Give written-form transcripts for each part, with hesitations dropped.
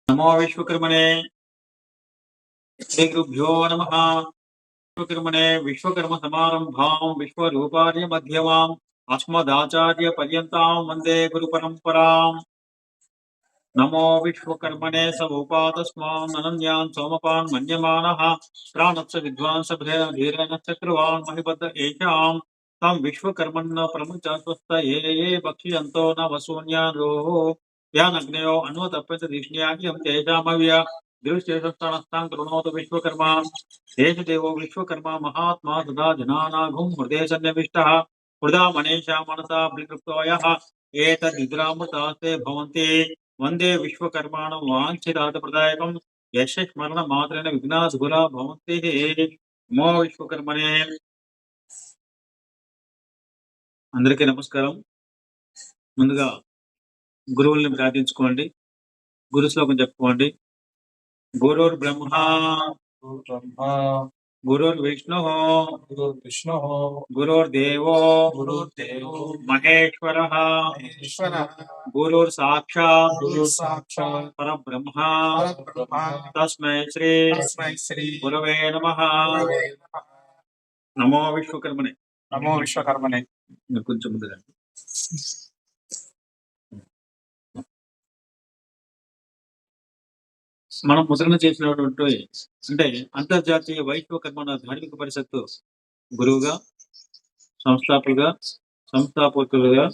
नमो विश्वकर्मणे श्रीगुरुभ्यो नमः। विश्वकर्मणे विश्वकर्म समारंभां विश्वरूपार्य मध्यमाम् अस्मदाचार्य पर्यन्तां वन्दे गुरुपरम्पराम्। नमो विश्वकर्मणे स्वरूपादस्मान् अनन्यान् सोमपान् मन्यमानः प्राणस्य विद्वांस धीरेण चक्रवान् महिबद्ध एषाम् तं विश्वकर्मण्य प्रमुच स्वस्थ ये भक्ष्यन्तो न वसून्यारोः यानग्नयो अन्वतप्यत धिष्ण्याख्यं तेषामव्य दृष्टेशस्थानस्थां कृणोतु विश्वकर्मा देशदेवो विश्वकर्मा महात्मा सदा जनानाघुं हृदय सन्निविष्टः हृदा मनीषा मनसा विकृप्तो यः एतद्विद्रामृतास्ते भवन्ति वंदे विश्वकर्माणं वाञ्छितार्थप्रदायकं यस्य स्मरणमात्रेण विघ्नाः दूरा भवन्ति। నమో విశ్వకర్మనే. అందరికీ నమస్కారం. ముందుగా గురువుల్ని ప్రార్థించుకోండి. గురు శ్లోకం చెప్పుకోండి. గురుర్ బ్రహ్మ గురుర్విష్ణు గురుర్దేవో మహేశ్వరః గురుర్ సాక్షాత్ పరబ్రహ్మ తస్మై శ్రీ గురవే నమః. నమో విశ్వకర్మనే. నమో విశ్వకర్మనే. కొంచెం ముందుగా మనం ముద్రణ చేసినటువంటి అంటే అంతర్జాతీయ వైష్ణవ కర్మణ ధార్మిక పరిషత్తు గురువుగా సంస్థాపకులుగా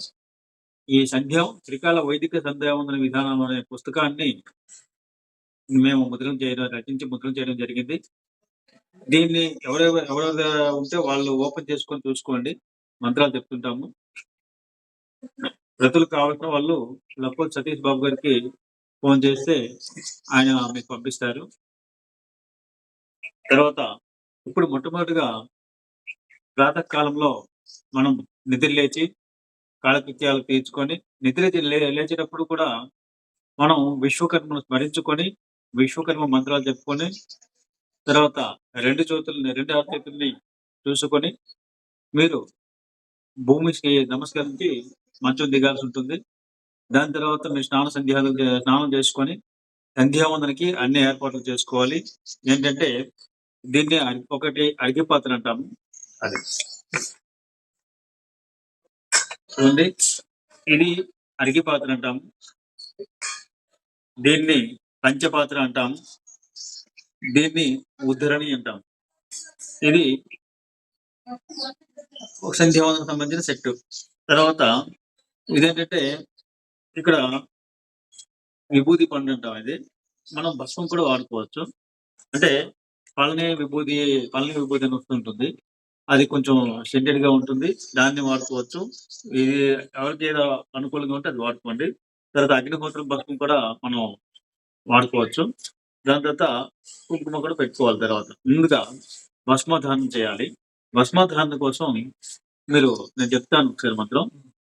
ఈ సంధ్యం త్రికాల వైదిక సంధ్యావందన విధానం అనే పుస్తకాన్ని మేము రచించి ముద్రణ చేయడం జరిగింది. దీన్ని ఎవరెవరు ఉంటే వాళ్ళు ఓపెన్ చేసుకొని చూసుకోండి. మంత్రాలు చెప్తుంటాము. ప్రతులు కావాల్సిన వాళ్ళు లపోల్ సతీష్ బాబు గారికి ఫోన్ చేస్తే ఆయన మీకు పంపిస్తారు. తర్వాత ఇప్పుడు మొట్టమొదటిగా ప్రాతకాలంలో మనం నిద్ర లేచి కాలకృత్యాలు తీర్చుకొని నిద్ర లేచేటప్పుడు కూడా మనం విశ్వకర్మను స్మరించుకొని విశ్వకర్మ మంత్రాలు చెప్పుకొని తర్వాత రెండు చేతుల్ని చూసుకొని మీరు భూమికి నమస్కరించి మంచం దిగాల్సి ఉంటుంది. దాని తర్వాత మీరు స్నానం చేసుకొని సంధ్యావందనకి అన్ని ఏర్పాట్లు చేసుకోవాలి. ఏంటంటే దీన్ని ఒకటి అరిగిపాత్ర అంటాము. అది చూడండి, ఇది అరిగిపాత్ర అంటాము. దీన్ని పంచపాత్ర అంటాము. దీన్ని ఉద్ధరణి అంటాము. ఇది సంధ్యావందనకు సంబంధించిన సెట్. తర్వాత ఇదేంటంటే ఇక్కడ విభూతి పండు అంటాం. ఇది మనం భస్మం కూడా వాడుకోవచ్చు. అంటే పళని విభూతి అని వస్తుంటుంది. అది కొంచెం సెంటెడ్ గా ఉంటుంది. దాన్ని వాడుకోవచ్చు. ఇది ఎవరికి ఏదో అనుకూలంగా ఉంటే అది వాడుకోండి. తర్వాత అగ్నిహోత్రం భస్మం కూడా మనం వాడుకోవచ్చు. దాని తర్వాత కుంకుమ కూడా పెట్టుకోవాలి. తర్వాత ముందుగా భస్మధారణ చేయాలి. భస్మధారణ కోసం నేను చెప్తాను ఒకసారి మంత్రం.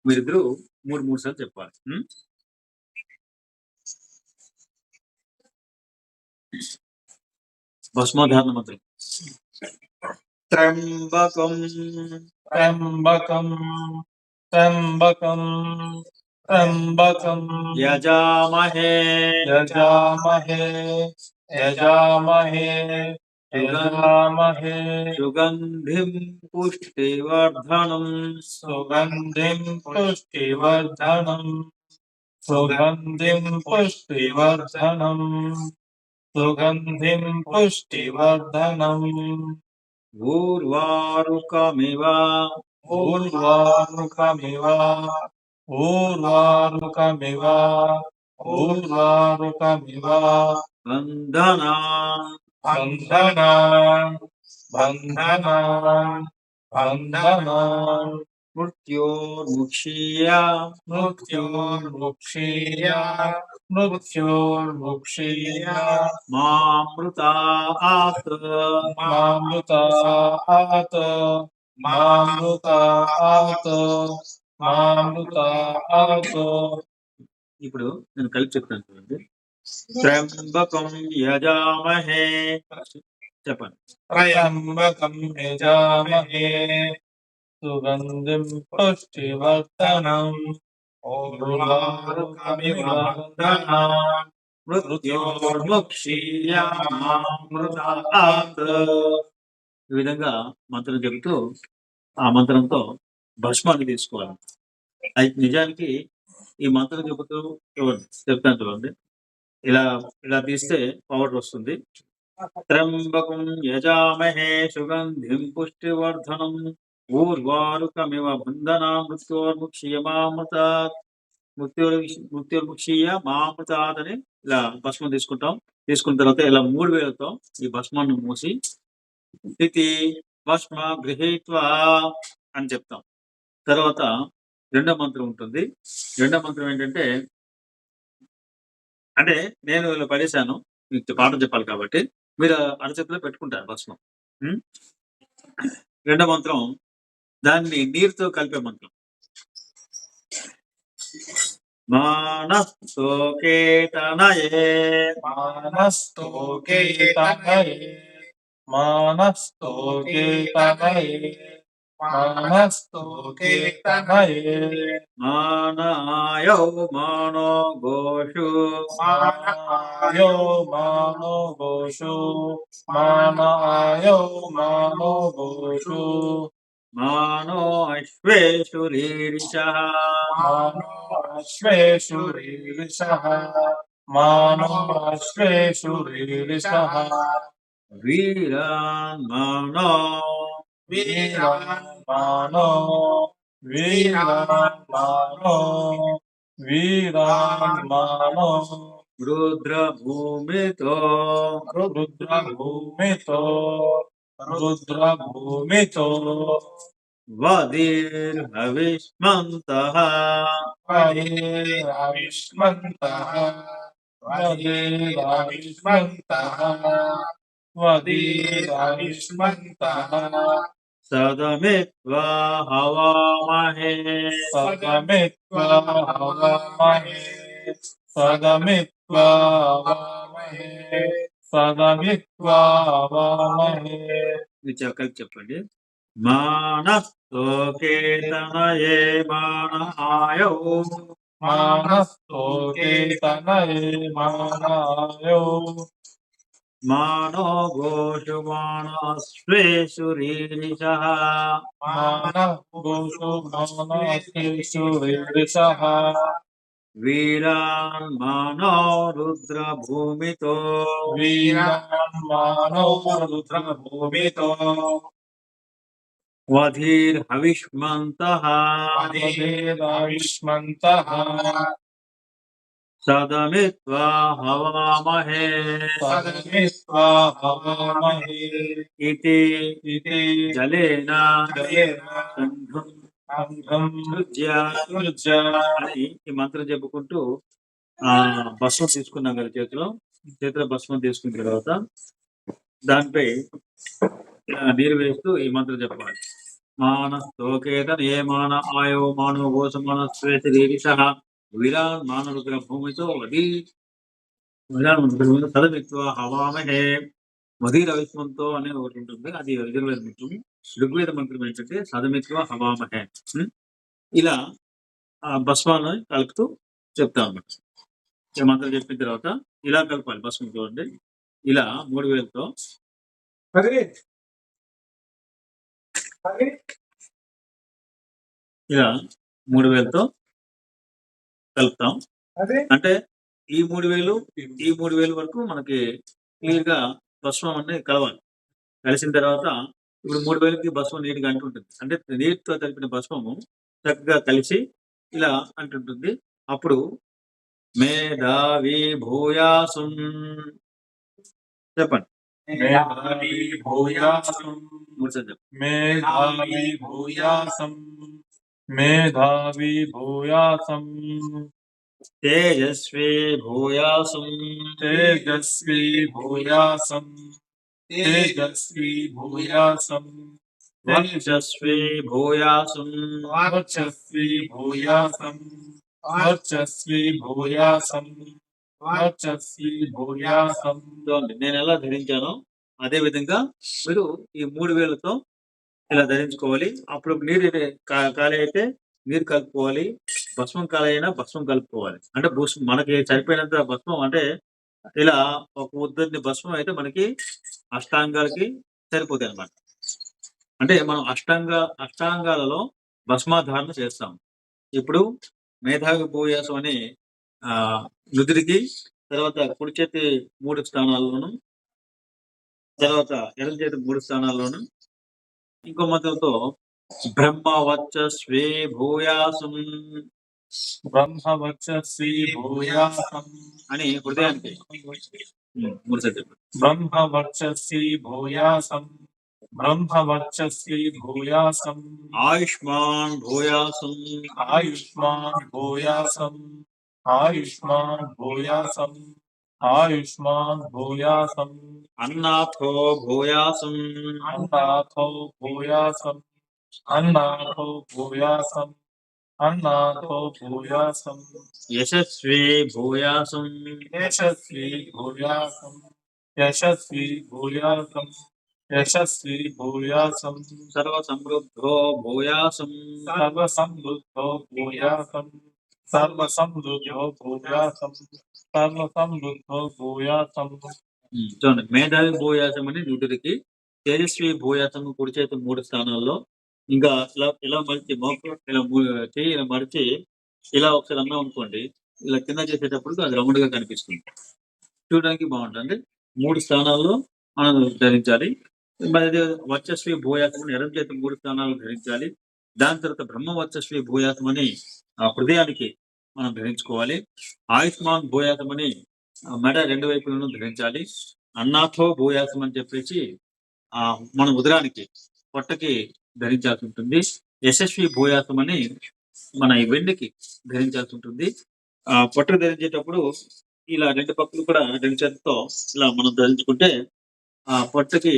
మీరిద్దరు మూడు సార్లు చెప్పాలి. భస్మధారణ మంత్రం. త్ర్యంబకం త్ర్యంబకం త్ర్యంబకం త్ర్యంబకం యజామహే యజామహే యజామహే యజామహే సుగంధిం పుష్టివర్ధనం సుగంధిం పుష్టివర్ధనం సుగంధిం పుష్టివర్ధనం సుగంధిం పుష్టివర్ధనం ఊర్వారుకమివ ఊర్వారుకమివ ఊర్వారుకమివ ఊర్వారుకమివ బంధనా బంధనాన్ బంధనాన్ బంధనాన్ మృత్యోర్ముక్షీయ మృత్యోర్ముక్షీయ మృత్యోర్ముక్షీయ మామృతాత్ మామృతాత్ మామృతాత్ మామృతాత్. ఇప్పుడు నేను కలిపి చెప్తాను చూడండి. త్ర్యంబకం యజామహే చెప్పండి. త్రయంబకం యజామహే సుగంధిం పుష్టివర్ధనం ఊర్వారుకమివ బంధనాన్ మృత్యోర్ముక్షీయమామృతాత్. ఈ విధంగా మంత్రం చెబుతూ ఆ మంత్రంతో భస్మాన్ని తీసుకోవాలి. అయితే నిజానికి ఈ మంత్రం చెబుతూ చెప్తాను చూడండి. ఇలా ఇలా తీస్తే పవర్ వస్తుంది. త్ర్యంబకం యజామహే సుగంధిం పుష్టివర్ధనం ఊర్వారుకమివ బంధనా మృత్యోర్ముక్షీయమామృతాత్. మృత్యుర్ముక్షీయ మామృతాత్ అని ఇలా భస్మం తీసుకుంటాం. తీసుకున్న తర్వాత ఇలా 3 వేలతో ఈ భస్మాన్ని మూసి స్థితి భస్మ గృహీత్వా అని చెప్తాం. తర్వాత రెండో మంత్రం ఉంటుంది. రెండో మంత్రం ఏంటంటే, అంటే నేను ఇలా పడేశాను, మీకు పాఠం చెప్పాలి కాబట్టి మీరు అరచేతిలో పెట్టుకుంటారు భస్మం. రెండో మంత్రం దాన్ని నీరుతో కలిపే మంత్రం. మానస్తోకేతనయే మానస్తోకేతనయే మానస్తోకేతనయే మానస్తోకేతనయే మానాయౌ మానో గోషు మానాయో మానో గోషు మానాయో మానో గోషు మానో అశ్వేషు రీరిషః మానో అశ్వేషు రీరిషః మానో అశ్వేషు రీరిషః వీరాన్ మానో వీరాన్ మానో వీరాన్ మానో వీరాన్ మానో రుద్రభూమితో రుద్రభూమితో రుద్రభూమితో వదిర్హవిష్మంతః వదీరవిష్మంతః వదీరవిష్మంతః వదీరవిష్మంతః సదమిత్వా హవామహే సదమిత్వా హవామహే సదమిత్వా హవామహే సదమిత్వా హవామహే. ఇది కలిసి చెప్పండి. మానస్తోకేతనయే మానాయౌ మానస్తోకేతనయే మానాయో మానో గోషు మానస్వేషు రీరిషః మానః గోషు మానస్వేషు రీరిషః వీరాన్ మానో రుద్రభూమితో వీరాన్ మానో రుద్రభూమితో వధిర్హవిష్మంతః వదీరవిష్మంతః సదమిత్వా హవామహే సదమిత్వా హవామహే ఇతి ఇతి జలేన జలేన సంఘం సంఘం సృజ్య సృజ్య అని ఈ మంత్రం చెప్పుకుంటూ భస్మం తీసుకున్నాం కదా చేతిలో భస్మం తీసుకున్న తర్వాత దానిపై నీరు వేస్తూ ఈ మంత్రం చెప్పాలి. మానస్తోకేతన్ ఏ మాన ఆయో మానో గోస మానస్వేష వీరాన్ మానరుద్ర భూమితో సదమిత్వ హవామహే. వధీర విశ్వంతో అనేది ఒకటి ఉంటుంది, అది యజుర్వేద మంత్రం. ఋగ్వేద మంత్రం ఏంటంటే సదమిత్వ హవామహే. ఇలా భస్మాన్ని కలుపుతూ చెప్తా అన్నమాట. ఈ మంత్రం చెప్పిన తర్వాత ఇలా కలపాలి భస్మం. చూడండి, ఇలా 3 వేలతో ఇలా 3 వేలతో కలుపుతాం. అంటే ఈ 3 వేలు ఈ 3 వేలు వరకు మనకి క్లియర్ గా భస్మం అనేది కలవాలి. కలిసిన తర్వాత ఇప్పుడు 3 వేలకి భస్మం నీటిగా అంటుంటుంది. అంటే నీటితో కలిపిన భస్మము చక్కగా కలిసి ఇలా అంటుంటుంది. అప్పుడు మేధావి భూయాసం చెప్పండి. మేధావి భూయాసం 3 సార్లు చెప్పండి. మేధావి భూయాసం మేధావి భూయాసం తేజస్వి భూయాసం తేజస్వి భూయాసం తేజస్వి భూయాసం వర్చస్వి భూయాసం వర్చస్వి భూయాసం వర్చస్వి భూయాసం వర్చస్వి భూయాసం. చూడండి, నేను ఎలా ధరించానో అదే విధంగా మీరు ఈ 3 వేలతో ఇలా ధరించుకోవాలి. అప్పుడు నీరు ఖాళీ అయితే నీరు కలుపుకోవాలి, భస్మం ఖాళీ అయినా భస్మం కలుపుకోవాలి. అంటే మనకి సరిపోయినంత భస్మం, అంటే ఇలా ఒక ఉద్దరిని భస్మం అయితే మనకి అష్టాంగాలకి సరిపోతాయి అన్నమాట. అంటే మనం అష్టాంగాలలో భస్మాధారణ చేస్తాం. ఇప్పుడు మేధావి ఉపన్యాసం అని నుదిరికి, తర్వాత కుడి చేతి 3 స్థానాల్లోను, తర్వాత ఎడమ చేతి 3 స్థానాల్లోను, ఇంకో మంత్రంతో బ్రహ్మ వర్చస్వే భూయాసం బ్రహ్మవర్చస్వి భూయాసం అని హృదయానికి 3 సార్లు చెప్పండి. బ్రహ్మవర్చస్వి భూయాసం బ్రహ్మవర్చస్వి భూయాసం ఆయుష్మాన్ భూయాసం ఆయుష్మాన్ భూయాసం ఆయుష్మాన్ భూయాసం ఆయుష్మాన్ భూయాసం అన్నాథో భూయాసం అన్నాథో భూయాసం అన్నాథో భూయాసం అన్నాథో భూయాసం యశస్వే భూయాసం యశస్వి భూయాసం యశస్వి భూయాసం యశస్వి భూయాసం సర్వ సమృద్ధో భూయాసం సర్వసమృద్ధో భూయాసం సర్వసమృద్ధో భూయాసం సర్వసమృద్ధో భూయాసం చూడండి, మేధావి భూయాసం అని నుదురికి, తేజస్వి భూయాసం కుడి చేతి 3 స్థానాల్లో, ఇంకా ఇలా ఇలా మలిచి మోపు ఇలా చెయ్యి ఇలా మడిచి ఇలా ఒకసారి అన్నాం అనుకోండి, ఇలా కింద చేసేటప్పుడు అది రౌండ్ గా కనిపిస్తుంది, చూడడానికి బాగుంటుంది. 3 స్థానాల్లో మనం ధరించాలి. మరి అదే వర్చస్వి భూయాసం అని ఎడమ చేతి 3 స్థానాలు ధరించాలి. దాని తర్వాత బ్రహ్మ వర్చస్వి భూయాసం అని హృదయానికి మనం ధరించుకోవాలి. ఆయుష్మాన్ భూయాసం అని మెడ 2 వైపులను ధరించాలి. అన్నాథో భూయాసం అని చెప్పేసి మన ఉదరానికి పొట్టకి ధరించాల్సి ఉంటుంది. యశస్వి భూయాసం అని మన ఈ వెండికి ధరించాల్సి ఉంటుంది. పొట్టకు ధరించేటప్పుడు ఇలా 2 పక్కలు కూడా 2 చేతులతో ఇలా మనం ధరించుకుంటే ఆ పొట్టకి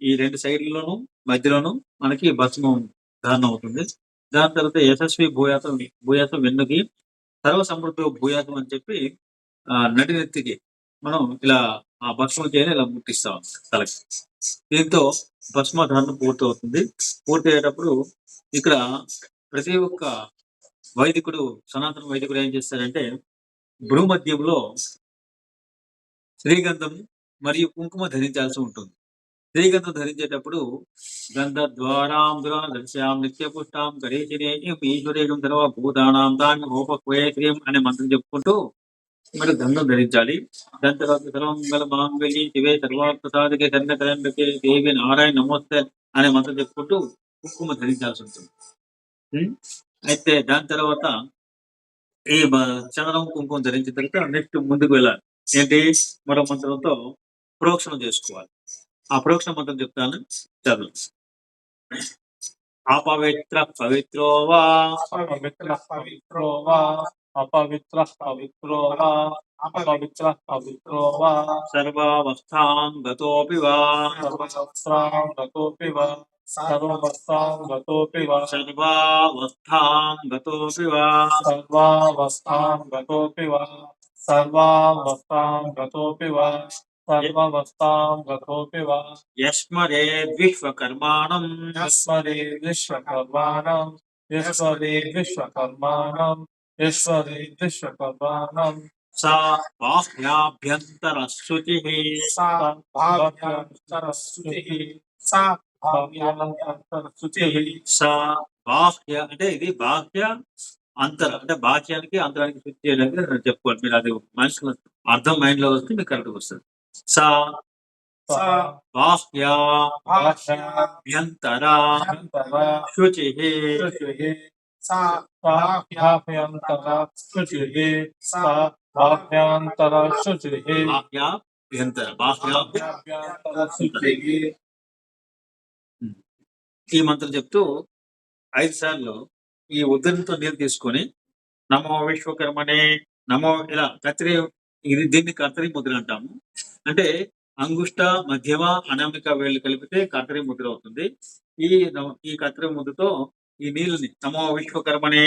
ఈ 2 సైడ్లలోను మధ్యలోను మనకి భస్మం ధారణ అవుతుంది. దాని తర్వాత యశస్వి భూయాసం వెన్నుకి, సర్వ సమృద్ధి భూయాసం అని చెప్పి నడినెత్తికి మనం ఇలా ఆ భస్మం చేయని ఇలా ముట్టిస్తాం తలకి. దీంతో భస్మధారణ పూర్తవుతుంది. పూర్తి అయ్యేటప్పుడు ఇక్కడ ప్రతి ఒక్క వైదికుడు, సనాతన వైదికుడు ఏం చేస్తారంటే భ్రూమధ్యంలో శ్రీగంధం మరియు కుంకుమ ధరించాల్సి ఉంటుంది. శ్రీగంధం ధరించేటప్పుడు గంధద్వారాం దర్శయాం నిత్యపుష్టాం గణేశినేయం ఈశ్వరేయం సర్వభూతానాం తాన్ని ఓపక్వే శ్రీం అనే మంత్రం చెప్పుకుంటూ మరి గంధం ధరించాలి. దాని తర్వాత సర్వమంగళ మాంగళ్య శివే సర్వార్థ సాధకే కన్యకరంబకే దేవి నారాయణ నమస్తే అనే మంత్రం చెప్పుకుంటూ కుంకుమ ధరించాల్సి ఉంటుంది. అయితే దాని తర్వాత ఈ చంద్రం కుంకుమ ధరించిన తర్వాత నెక్స్ట్ ముందుకు వెళ్ళాలి. ఏంటి? మరో మంత్రంతో ప్రోక్షణం చేసుకోవాలి. ఆ ప్రోక్షణ మంత్రం చెప్తాను, చదువు. అపవిత్ర పవిత్రో వా అపవిత్ర పవిత్రో వా అపవిత్ర పవిత్రో వా అపవిత్ర పవిత్రో వా సర్వావస్థాం గతోపి వా సర్వసహస్రాం గతోపి వా సర్వవస్థాం గతోపి వా సర్వావస్థాం గతోపి వా సర్వావస్థాం గతోపి వా సర్వావస్థాం గతోపి వా సర్వవస్థాం గతోపి వా యస్మరేద్ విశ్వకర్మాణం యస్మరే విశ్వకర్మాణం యస్మరే విశ్వకర్మాణం యస్మరే విశ్వకర్మాణం సా బాహ్యాభ్యంతర శుచిః సా భావ్యాంతరస్తుతిః సా భావ్యాంతరస్తుతిః సా బాహ్య అంటే ఇది బాహ్య అంతర అంటే బాహ్యానికి అంతరానికి శుద్ధి చేయడానికి చెప్పుకోవాలి. మీరు అది మనుషుల అర్థం మైండ్ లో వస్తే మీకు కరెక్ట్ వస్తుంది. సా సా బాహ్య భావ్యాంతర అభ్యంతర శుచిః శుచిః సా భావ్యాంతర శుచిః సా భావ్యాంతర శుచిః బాహ్యాభ్యంతర భావ్యాంతర శుచిః. ఈ మంత్రం చెప్తూ 5 సార్లు ఈ ఉద్దరణతో నీళ్ళు తీసుకొని నమో విశ్వకర్మనే నమో ఇలా కత్రి, దీన్ని కర్తరి ముద్ర అంటాము. అంటే అంగుష్ట మధ్యమ అనామిక వేళ్ళు కలిపితే కర్తరి ముద్ర అవుతుంది. ఈ కర్తరి ముద్రతో ఈ నీళ్ళని నమో విశ్వకర్మనే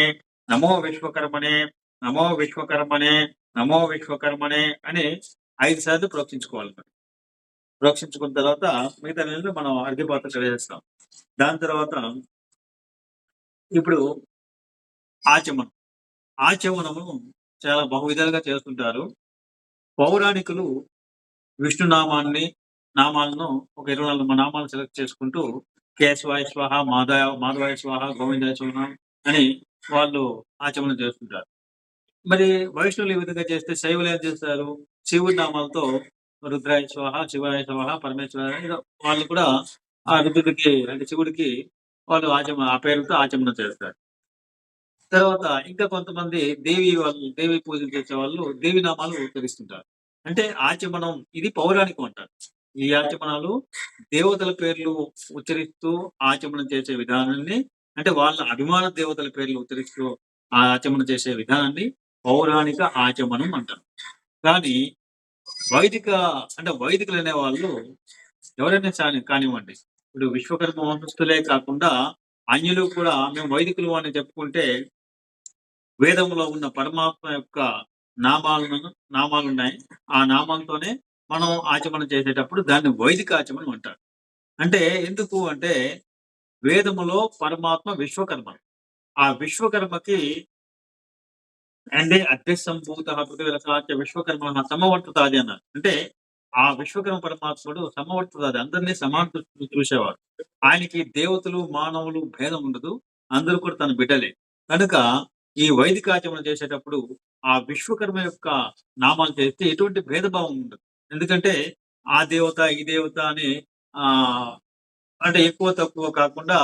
నమో విశ్వకర్మనే నమో విశ్వకర్మనే నమో విశ్వకర్మనే అని 5 సార్లు ప్రోక్షించుకోవాలి. ప్రోక్షించుకున్న తర్వాత మిగతా నీళ్ళు మనం అర్ఘ్యపాత్ర కలిగేస్తాం. దాని తర్వాత ఇప్పుడు ఆచమనం. ఆచమనము చాలా బహువిధాలుగా చేస్తుంటారు. పౌరాణికులు విష్ణు నామాలను ఒక 24 నామాలు సెలెక్ట్ చేసుకుంటూ కేశవాయ స్వాహ, మాధవాయ స్వాహ, గోవిందాయ స్వాహ అని వాళ్ళు ఆచమనం చేస్తుంటారు. మరి వైష్ణవులు ఈ విధంగా చేస్తే శైవులు ఏం చేస్తారు? శివుడి నామాలతో రుద్రాయ స్వాహ, శివాయ స్వాహ, పరమేశ్వరాయ ఏదో వాళ్ళు కూడా ఆ రుద్రుడికి అంటే శివుడికి వాళ్ళు ఆ పేరుతో ఆచమనం చేస్తారు. తర్వాత ఇంకా కొంతమంది దేవి పూజలు చేసేవాళ్ళు దేవి నామాలు ఉచ్చరిస్తుంటారు. అంటే ఆచమనం ఇది పౌరాణికం అంటారు. ఈ ఆచమనాలు దేవతల పేర్లు ఉచ్చరిస్తూ ఆచమనం చేసే విధానాన్ని అంటే వాళ్ళ అభిమాన దేవతల పేర్లు ఉచ్చరిస్తూ ఆచమనం చేసే విధానాన్ని పౌరాణిక ఆచమనం అంటారు. కానీ వైదిక వైదికులు అనేవాళ్ళు ఎవరైనా కానివ్వండి. ఇప్పుడు విశ్వకర్మ వంశస్థులే కాకుండా అన్యులు కూడా మేము వైదికులు అని చెప్పుకుంటే వేదంలో ఉన్న పరమాత్మ యొక్క నామాలున్నాయి. ఆ నామాలతోనే మనం ఆచమనం చేసేటప్పుడు దాన్ని వైదిక ఆచమనం అంటారు. అంటే ఎందుకు అంటే వేదములో పరమాత్మ విశ్వకర్మ. ఆ విశ్వకర్మకి అంటే అగ్నిసంభూతః పృథివీరసాచ విశ్వకర్మణః సమవర్తతాది అన్నారు. అంటే ఆ విశ్వకర్మ పరమాత్ముడు సమవర్తతాది అందరిని సమాన దృష్టితో చూసేవాడు. ఆయనకి దేవతలు, మానవులు భేదం ఉండదు. అందరూ కూడా తన బిడ్డలే. కనుక ఈ వైదికాచమనం చేసేటప్పుడు ఆ విశ్వకర్మ యొక్క నామాలు చేస్తే ఎటువంటి భేదభావం ఉండదు. ఎందుకంటే ఆ దేవత, ఈ దేవత అని ఆహ్, అంటే ఎక్కువ తక్కువ కాకుండా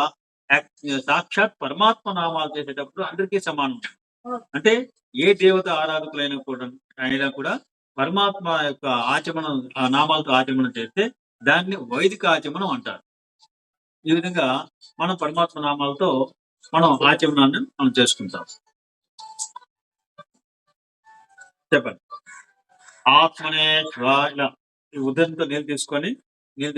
సాక్షాత్ పరమాత్మ నామాలు చేసేటప్పుడు అందరికీ సమానం. అంటే ఏ దేవత అయినా కూడా పరమాత్మ యొక్క ఆచమనం నామాలతో ఆచమనం చేస్తే దాన్ని వైదిక ఆచమనం అంటారు. ఈ విధంగా మనం పరమాత్మ నామాలతో మనం ఆచమనాన్ని మనం చేసుకుంటాం. చెప్పండి. ఆత్మనే ఇలా ఈ ఉదయంతో నీళ్ళు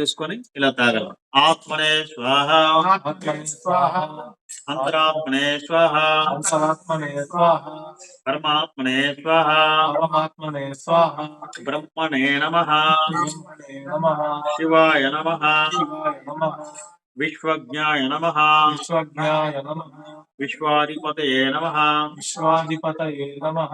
తీసుకొని ఇలా తాగాలి. ఆత్మనే స్వాహ, ఆత్మనే స్వాహ, అంతరాత్మనే స్వాహ, అంతరాత్మనే స్వాహ, పరమాత్మనే స్వాహ, పరమాత్మనే స్వాహ, బ్రహ్మణే నమః, బ్రహ్మణే నమః, శివాయ నమః, శివాయ నమః, విశ్వజ్ఞాయ నమః, విశ్వజ్ఞాయ నమః, విశ్వాధిపతయే నమః, విశ్వాధిపతయే నమః,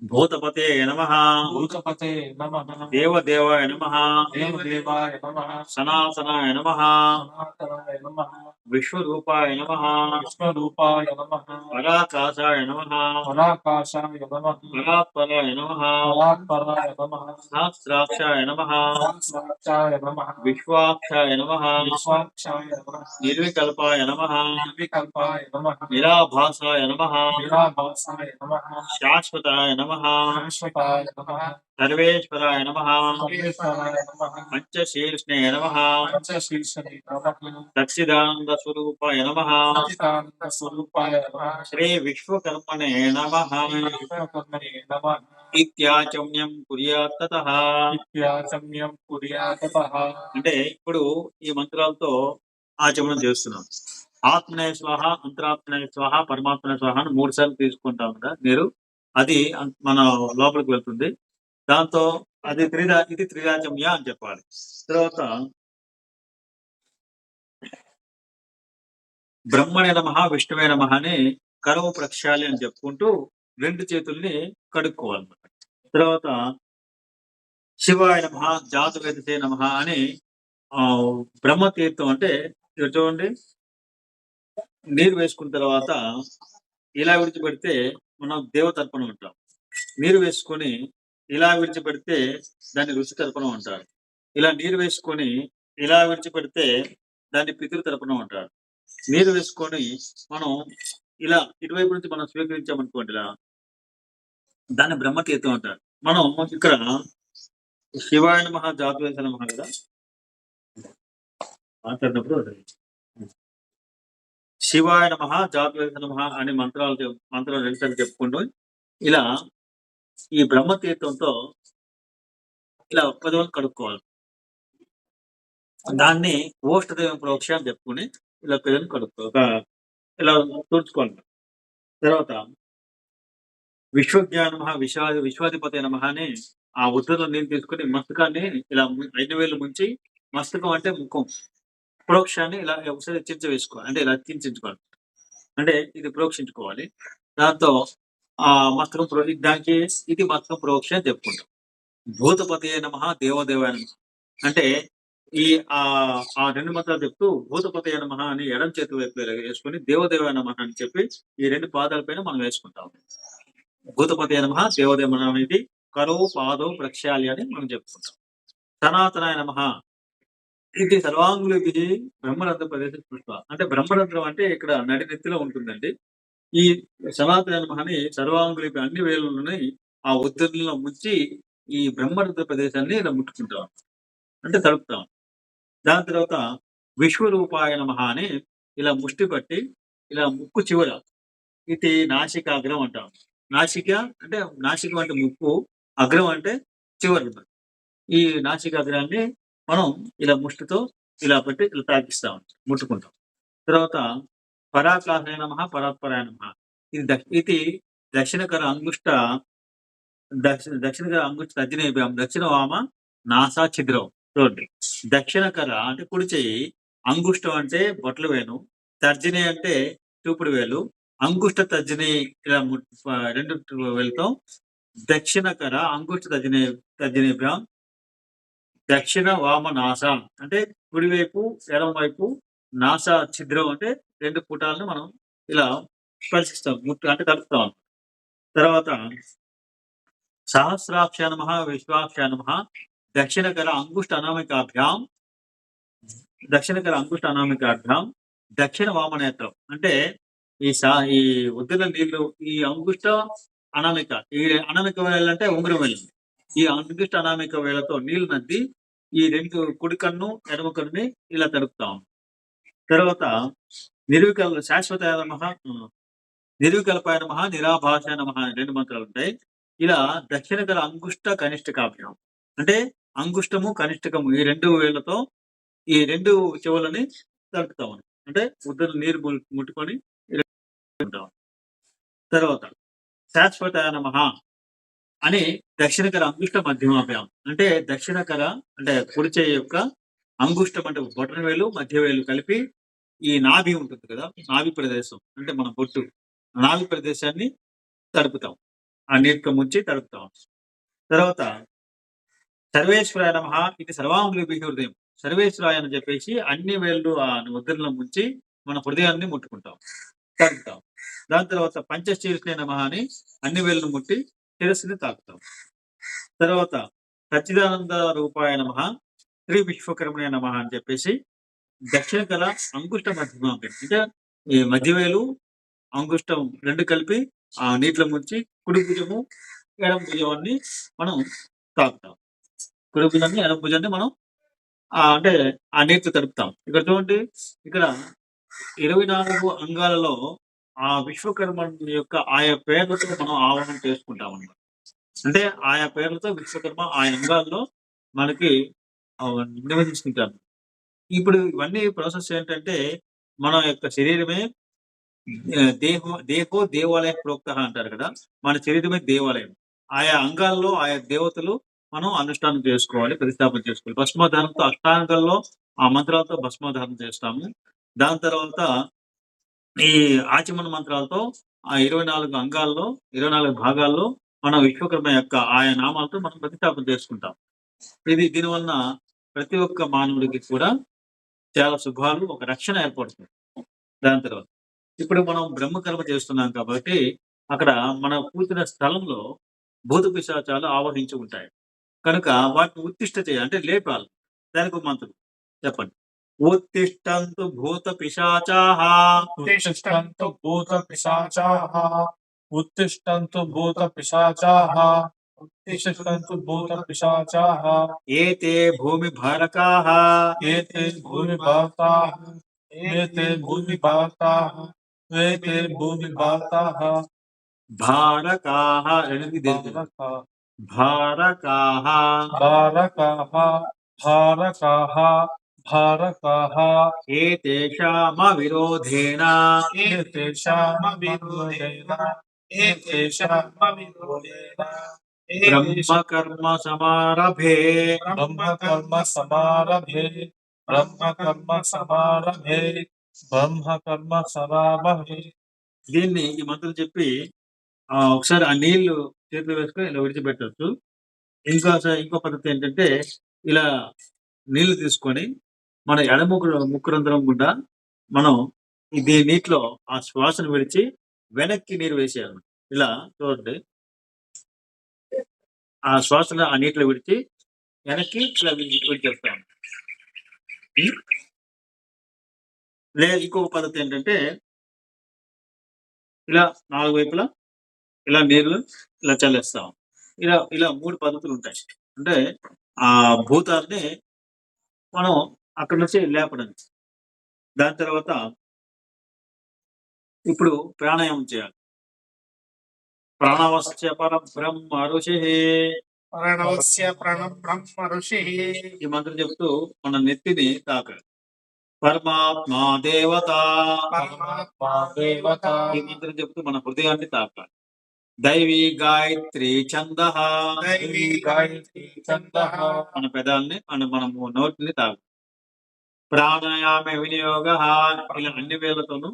భూతపతే నమః, భూతపతే నమః, దేవదేవాయ నమః, దేవదేవాయ నమః, సనాతనాయ నమః, సనాతనాయ నమః, విశ్వరూపాయ నమః, విశ్వరూపాయ నమః, పరాకాశాయ నమః, పరాకాశాయ నమః, పరాత్పరాయ నమః, పరాత్పరాయ నమః, సహస్రాక్షాయ నమః, సహస్రాక్షాయ నమః, విశ్వాక్షాయ నమః, విశ్వాక్షాయ నమః, నిర్వికల్పాయ నమః, నిర్వికల్పాయ నమః, నిరాభాసాయ నమః, నిరాభాసాయ నమః, శాశ్వతాయ నమః, శాశ్వతాయ నమః, సర్వేశ్వరాయ నమః, సర్వేశ్వరాయ నమః, పంచశీర్ష్ణే నమః, పంచశీర్షణే నమః, సచ్చిదానంద స్వరూపాయ నమః, సచ్చిదానంద స్వరూపాయ నమః, శ్రీ విశ్వకర్మణే నమః విశ్వకర్మణే నమః, ఇత్యాచమ్యం కుర్యాత్ తతః. నిత్యాచమ్యం కుర్యాతః. అంటే ఇప్పుడు ఈ మంత్రాలతో ఆచమనం చేస్తున్నాం. ఆత్మనే స్వాహ, అంతరాత్మనే స్వాహ, పరమాత్మనే స్వాహ అని 3 సార్లు తీసుకుంటాం కదా మీరు. అది మన లోపలికి వెళ్తుంది. దాంతో అది ఇది త్రిరాచమ్య అని చెప్పాలి. తర్వాత బ్రహ్మణే నమః, విష్ణువే నమః అని కరవు ప్రక్షాళి అని చెప్పుకుంటూ 2 చేతుల్ని కడుక్కోవాలన్నమాట. తర్వాత శివాయ నమః, జాతవేదసే నమః అని బ్రహ్మతీర్థం అంటే ఇక్కడ చూడండి నీరు వేసుకున్న తర్వాత ఇలా విడిచిపెడితే మనం దేవతర్పణం అంటాం. నీరు వేసుకొని ఇలా విడిచిపెడితే దాన్ని ఋషి తర్పణం అంటారు. ఇలా నీరు వేసుకొని ఇలా విడిచిపెడితే దాన్ని పితృతర్పణం అంటారు. నీరు వేసుకొని మనం ఇలా ఇటువైపు నుంచి మనం స్వీకరించామనుకోండి ఇలా దాన్ని బ్రహ్మతీర్థం అంటారు. మనం ఇక్కడ శివాయ నమః, జాతవేద నమః కదా మాట్లాడినప్పుడు శివాయ నమః, జాతవేద నమః అనే మంత్రాలు 2 సార్లు చెప్పుకుంటూ ఇలా ఈ బ్రహ్మతీర్థంతో ఇలా పదవులు కడుక్కోవాలి. దాన్ని ఓష్టదైవం ప్రోక్ష అని చెప్పుకుని ఇలా పెదవులు ఇలా తుడుచుకోవాలి. తర్వాత విశ్వజ్ఞాన నమః, విశ్వాధిపతి నమః అని ఆ ఉత్తరంలో నీళ్ళు తీసుకుని మస్తకాన్ని ఇలా 5 వేలు ముంచి మస్తకం అంటే ముఖం ప్రోక్షాన్ని ఇలా ఒకసారి వేసుకోవాలి. అంటే ఇలా చించుకోవాలి. అంటే ఇది ప్రోక్షించుకోవాలి. దాంతో ఆ మస్తకం దానికి ఇది మస్తకం ప్రోక్ష అని చెప్పుకుంటాం. భూతపతి నమః దేవదేవాయ నమః అంటే ఈ ఆ రెండు మంత్రాలు చెప్తూ భూతపతి నమః అని ఎడమ చేతి వైపు వేసుకొని దేవదేవాయ నమః అని చెప్పి ఈ రెండు పాదాల పైన మనం వేసుకుంటాం. భూతపతి నమః దేవదేవ నమః అనేది కరో పాదో ప్రక్షాళి అని మనం చెప్పుకుంటాం. సనాతనాయ నమః ఇది సర్వాంగులకి బ్రహ్మరంధ్ర ప్రదేశ పుష్ప అంటే బ్రహ్మరంధ్రం అంటే ఇక్కడ నడినెత్తిలో ఉంటుందండి. ఈ సనాతన నమఃని సర్వాంగులకి అన్ని వేళల్లోని ఆ ఒత్తిడిలో ముంచి ఈ బ్రహ్మరంధ్ర ప్రదేశాన్ని ఇలా ముట్టుకుంటాం. అంటే తడుపుతాం. దాని తర్వాత విశ్వరూపాయ నమః అని ఇలా ముష్టి పట్టి ఇలా ముక్కు చివర ఇది నాసికాగ్రం అంటాం. నాసిక అంటే నాసికం అంటే ముక్కు, అగ్రం అంటే చివరనమాట. ఈ నాసికాగ్రాన్ని మనం ఇలా ముష్టితో ఇలా పెట్టి ఇలా తాకిస్తాం. ముట్టుకుంటాం. తర్వాత పరాకాశాయ నమః, పరాత్పరాయ నమః. ఇది దక్షిణకర అంగుష్ట దక్షిణకర అంగుష్ట తజ్జనేభ్యాం దక్షిణ వామ నాసా ఛిద్రం. చూడండి. దక్షిణకర అంటే కుడి చెయ్యి, అంగుష్టం అంటే బొటన వేలు, తర్జని అంటే చూపుడు వేలు, అంగుష్ట తర్జని ఇలా 2 వేలుతో దక్షిణకర అంగుష్ట తర్జనేభ్యాం దక్షిణ వామ నాస అంటే కుడివైపు, ఎడమ వైపు నాస ఛిద్రం అంటే 2 పుటాలను మనం ఇలా స్పర్శిస్తాం. అంటే కలుపుతాం. తర్వాత సహస్రాక్ష నమః, విశ్వాక్ష నమః, దక్షిణకర అంగుష్ట అనామికాభ్యాం దక్షిణ వామనేత్రం అంటే ఈ ఉద్దిన నీళ్లు ఈ అంగుష్ట అనామిక ఈ అనామిక వేళ అంటే ఉంగరం వేలు. ఈ అంగుష్ట అనామిక వేళతో నీళ్లు నద్ది ఈ 2 కుడి కన్ను, ఎడమ కన్నుని ఇలా తడుపుతాం. తర్వాత శాశ్వతాయ నమః, నిర్వికల్పాయ నమః, నిరాభాషాయ నమః అని 2 మంత్రాలు ఉంటాయి. ఇలా దక్షిణకర అంగుష్ట కనిష్ఠికాభ్యాం అంటే అంగుష్టము, కనిష్ఠికము ఈ 2 వేళ్లతో ఈ 2 చెవులని తడుపుతాం. అంటే ఉద్దర నీరు ముట్టుకొని ఉంటాం. తర్వాత శాశ్వతాయ నమః అని దక్షిణకర అంగుష్ట మధ్యమాభ్యాం అంటే దక్షిణకర అంటే కుడి చేయి యొక్క అంగుష్టం అంటే బొటన వేలు, మధ్య వేలు కలిపి ఈ నాభి ఉంటుంది కదా, నాభి ప్రదేశం అంటే మన బొట్టు, నాభి ప్రదేశాన్ని తడుపుతాం. ఆ నీటితో ముంచి తడుపుతాం. తర్వాత సర్వేశ్వరాయ నమః ఇది సర్వాంగులభి హృదయం. సర్వేశ్వరాయ అని చెప్పేసి అన్ని వేళ్ళు ఆ ముద్రలో ముంచి మన హృదయాన్ని ముట్టుకుంటాం, తడుపుతాం. దాని తర్వాత పంచశీర్షే నమః అని అన్ని వేళ్ళు ముట్టి శిరస్సుని తాకుతాం. తర్వాత సచ్చిదానంద రూపాయ నమః, శ్రీ విశ్వకర్మణే నమః అని చెప్పేసి దక్షిణకర అంగుష్ట మధ్యమాభ్యాం అంటే ఈ మధ్యవేలు, అంగుష్టం 2 కలిపి ఆ నీటిలో ముంచి కుడి భుజము, ఎడమ భుజాన్ని మనం తాకుతాం. కుడి భుజాన్ని, ఎడమ భుజాన్ని మనం అంటే ఆ నీటితో తడుపుతాం. ఇక్కడ చూడండి, ఇక్కడ 24 అంగాలలో ఆ విశ్వకర్మ యొక్క ఆయా పేర్లతో మనం ఆవాహన చేసుకుంటాం అన్నమాట. అంటే ఆయా పేర్లతో విశ్వకర్మ ఆయా అంగాల్లో మనకి నివసించుకుంటారు. ఇప్పుడు ఇవన్నీ ప్రాసెస్ ఏంటంటే మన యొక్క శరీరమే దేహో దేవాలయ ప్రోక్త అంటారు కదా, మన శరీరమే దేవాలయం. ఆయా అంగాల్లో ఆయా దేవతలు మనం అనుష్ఠానం చేసుకోవాలి, ప్రతిష్టాపన చేసుకోవాలి. భస్మధారంతో అష్టాంగాల్లో ఆ మంత్రాలతో భస్మధారం చేస్తాము. దాని తర్వాత ఈ ఆచమన మంత్రాలతో ఆ 24 అంగాల్లో 24 భాగాల్లో మన విశ్వకర్మ యొక్క ఆయా నామాలతో మనం ప్రతిష్టాపన చేసుకుంటాం. దీనివలన ప్రతి ఒక్క మానవుడికి కూడా చాలా శుభాలు, ఒక రక్షణ ఏర్పడుతుంది. దాని తర్వాత ఇప్పుడు మనం బ్రహ్మకర్మ చేస్తున్నాం కాబట్టి అక్కడ మన కూర్చున్న స్థలంలో భూత పిశాచాలు ఆవహించి ఉంటాయి. కనుక వాటిని ఉత్తిష్ట చేయాలి అంటే లేపాలి. దానికి ఒక మంత్రం చెప్పండి. ఉత్తిష్టంతు భూత పిశాచాః, उत्तिष्ठन्तु भूतपिशाचाः, उत्तिष्ठन्तु भूतपिशाचाः, उत्तिष्ठन्तु भूतपिशाचाः, ఏతే భూమి భారకాః, एते भूमिभारताः, एते भूमिभारताः, एते भूमिभारताः, భారకాః भारकाः, భారకాః भारकाः, भारकाः, भारकाः, ఏతేషామవిరోధేన एतेषामविरोधेन, एतेषामविरोधेन, బ్రహ్మకర్మ సమారభే ब्रह्मकर्म समारभे, ब्रह्मकर्म समारभे, ब्रह्मकर्म समारभे. దీన్ని ఈ మంత్రం చెప్పి ఒకసారి ఆ నీళ్లు చేతిలో వేసుకొని ఇలా విడిచిపెట్టొచ్చు. ఇంకో పద్ధతి ఏంటంటే, ఇలా నీళ్లు తీసుకొని మన ముక్కు రంధ్రం గుండా మనం ఇది నీటిలో ఆ శ్వాసను విడిచి వెనక్కి నీరు వేసేయాలి. ఇలా చూడండి. ఆ శ్వాసను ఆ నీటిలో విడిచి వెనక్కి ఇలా విడిచేస్తాం. హ్మ్. లేదా ఇంకొక పద్ధతి ఏంటంటే, ఇలా 4 వైపులా ఇలా నీళ్లు ఇలా చల్లేస్తాం. ఇలా ఇలా 3 పద్ధతులుంటాయి. అంటే ఆ భూతాన్ని మనం అక్కడి నుంచి లేపడానికి. దాని తర్వాత ఇప్పుడు ప్రాణాయామం చేయాలి. ప్రాణవస్య పరబ్రహ్మ ఋషిః. ప్రణవస్య ప్రణం బ్రహ్మ ఋషిః. ఈ మంత్రం చెప్తూ మన నెత్తిని తాకాలి. పరమాత్మా దేవత. పరమాత్మా దేవత. ఈ మంత్రం చెప్తూ మన హృదయాన్ని తాకాలి. దైవీ గాయత్రి ఛందః. దైవీ గాయత్రీ ఛందః. మన పెదాల్ని మనము నోటిని తాకాలి. ప్రాణాయామ వినియోగ. ఇలా అన్ని వేళ్లతోనూ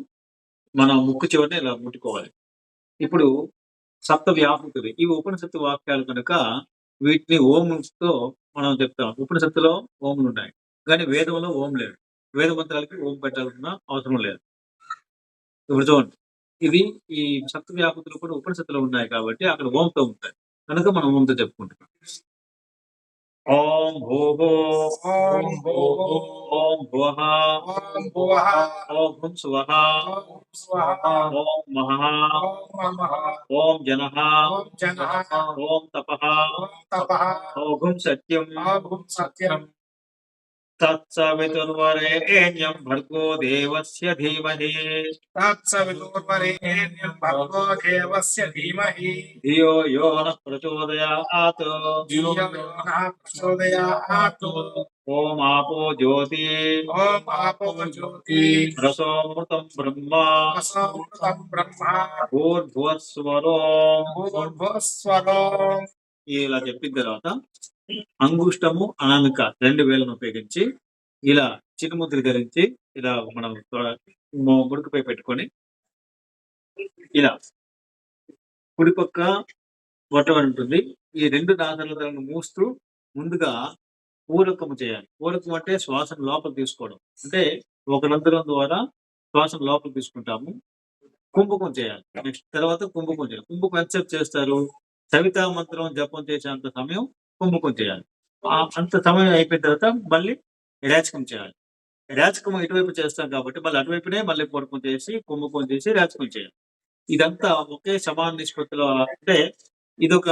మన ముక్కు చివరిని ఇలా ముట్టుకోవాలి. ఇప్పుడు సప్త వ్యాహృతులు ఇవి ఉపనిషత్తు వాక్యాలు కనుక వీటిని ఓంతో మనం చెప్తాం. ఉపనిషత్తులో ఓంలు ఉన్నాయి, కానీ వేదంలో ఓం లేదు. వేద మంత్రాలకి ఓం పెట్టాల్సిన అవసరం లేదు. ఇప్పుడు చూడండి, ఇది ఈ సప్త వ్యాహృతులు కూడా ఉపనిషత్తులో ఉన్నాయి కాబట్టి అక్కడ ఓంతో ఉంటాయి కనుక మనం ఓంతో చెప్పుకుంటున్నాం. ఓం భూః. ఓం భూః. ఓం భువః. ఓం భువః. ఓం హుం స్వః. ఓం స్వః. ఓం మహః. ఓం మమః. ఓం జనః. ఓం జనః. ఓం తపః. ఓం తపః. ఓం సత్యం. ఓం సత్యం. తత్సవితుర్వరేణ్యం భర్గో దేవస్య ధీమహి. తత్సవితుర్వరేణ్యం భర్గో దేవస్య ధీమహి. ధియో యో నః ప్రచోదయాత్. ధియో యో నః ప్రచోదయాత్. ఓం ఆపో జ్యోతి. ఓం ఆపో జ్యోతి. రసోమృతం బ్రహ్మ. రసోమృతం బ్రహ్మ. భూర్భువస్వరోం. భూర్భువస్వరోం. ఇలా చెప్పిన తర్వాత అంగుష్టము అనామిక 2 వేలను ఉపయోగించి ఇలా చిరుముద్ర ధరించి ఇలా మనం ముడుకుపై పెట్టుకొని ఇలా కుడిపక్క బొట్టమని ఉంటుంది. ఈ 2 నాసాలను మూస్తూ ముందుగా పూరకము చేయాలి. పూరకం అంటే శ్వాసను లోపల తీసుకోవడం. అంటే ఒక రంధ్రం ద్వారా శ్వాసను లోపల తీసుకుంటాము. కుంభకం చేయాలి. నెక్స్ట్ తర్వాత కుంభకం చేయాలి. కుంభకం ఎంతసేపు చేస్తారు? సవితా మంత్రం జపం చేసేంత సమయం కుంభకం చేయాలి. అంత సమయం అయిపోయిన తర్వాత మళ్ళీ రేచకం చేయాలి. రేచకం ఇటువైపు చేస్తాం కాబట్టి మళ్ళీ అటువైపునే మళ్ళీ పూరకం చేసి కుంభకం చేసి రేచకం చేయాలి. ఇదంతా ఒకే సమాన నిష్పత్తిలో. అంటే ఇదొక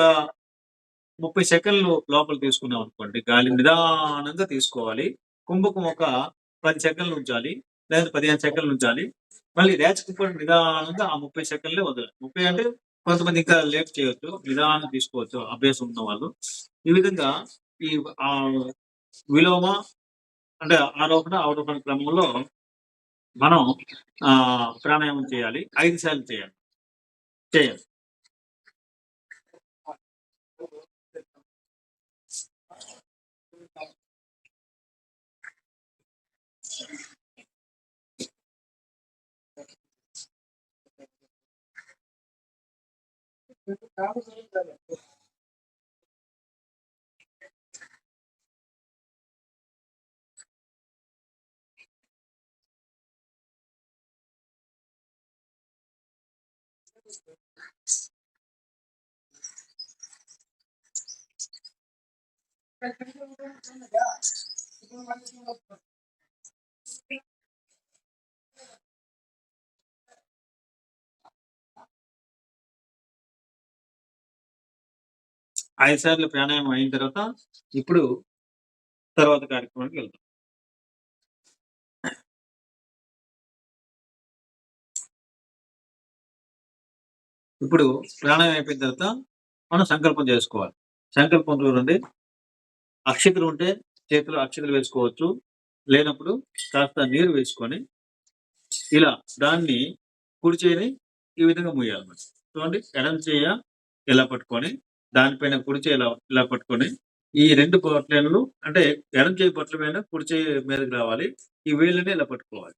30 సెకండ్లు లోపల తీసుకున్నాం అనుకోండి, గాలి నిదానంగా తీసుకోవాలి. కుంభకం ఒక 10 సెకండ్లు ఉంచాలి, లేదా 15 సెకండ్లు ఉంచాలి. మళ్ళీ రేచకం కూడా నిదానంగా ఆ 30 సెకండ్లే వదలాలి. 30 అంటే కొంతమంది ఇంకా లేట్ చేయొచ్చు, నిదానంగా తీసుకోవచ్చు అభ్యాసం ఉన్న వాళ్ళు. ఈ విధంగా ఈ విలోమ అంటే ఆరోహణ అవరోహణ క్రమంలో మనం ప్రాణాయామం చేయాలి. 5 సార్లు చేయాలి. ఐదు సార్లు ప్రాణాయామం అయిన తర్వాత ఇప్పుడు తర్వాత కార్యక్రమానికి వెళ్తాం. ఇప్పుడు ప్రాణాయామం అయిపోయిన తర్వాత మనం సంకల్పం చేసుకోవాలి. సంకల్పం చూడండి, అక్షతలు ఉంటే చేతిలో అక్షతలు వేసుకోవచ్చు, లేనప్పుడు కాస్త నీరు వేసుకొని ఇలా దాన్ని కుడి చేయని ఈ విధంగా మూయాలి. చూడండి, ఎడం చేయ ఇలా పట్టుకొని దానిపైన కుడి చేయ ఇలా పట్టుకొని ఈ 2 బొట్లను అంటే ఎడం చేయి బొట్ల మీద కుడి చేయి మీదకి రావాలి. ఈ వేళ్ళని ఇలా పట్టుకోవాలి.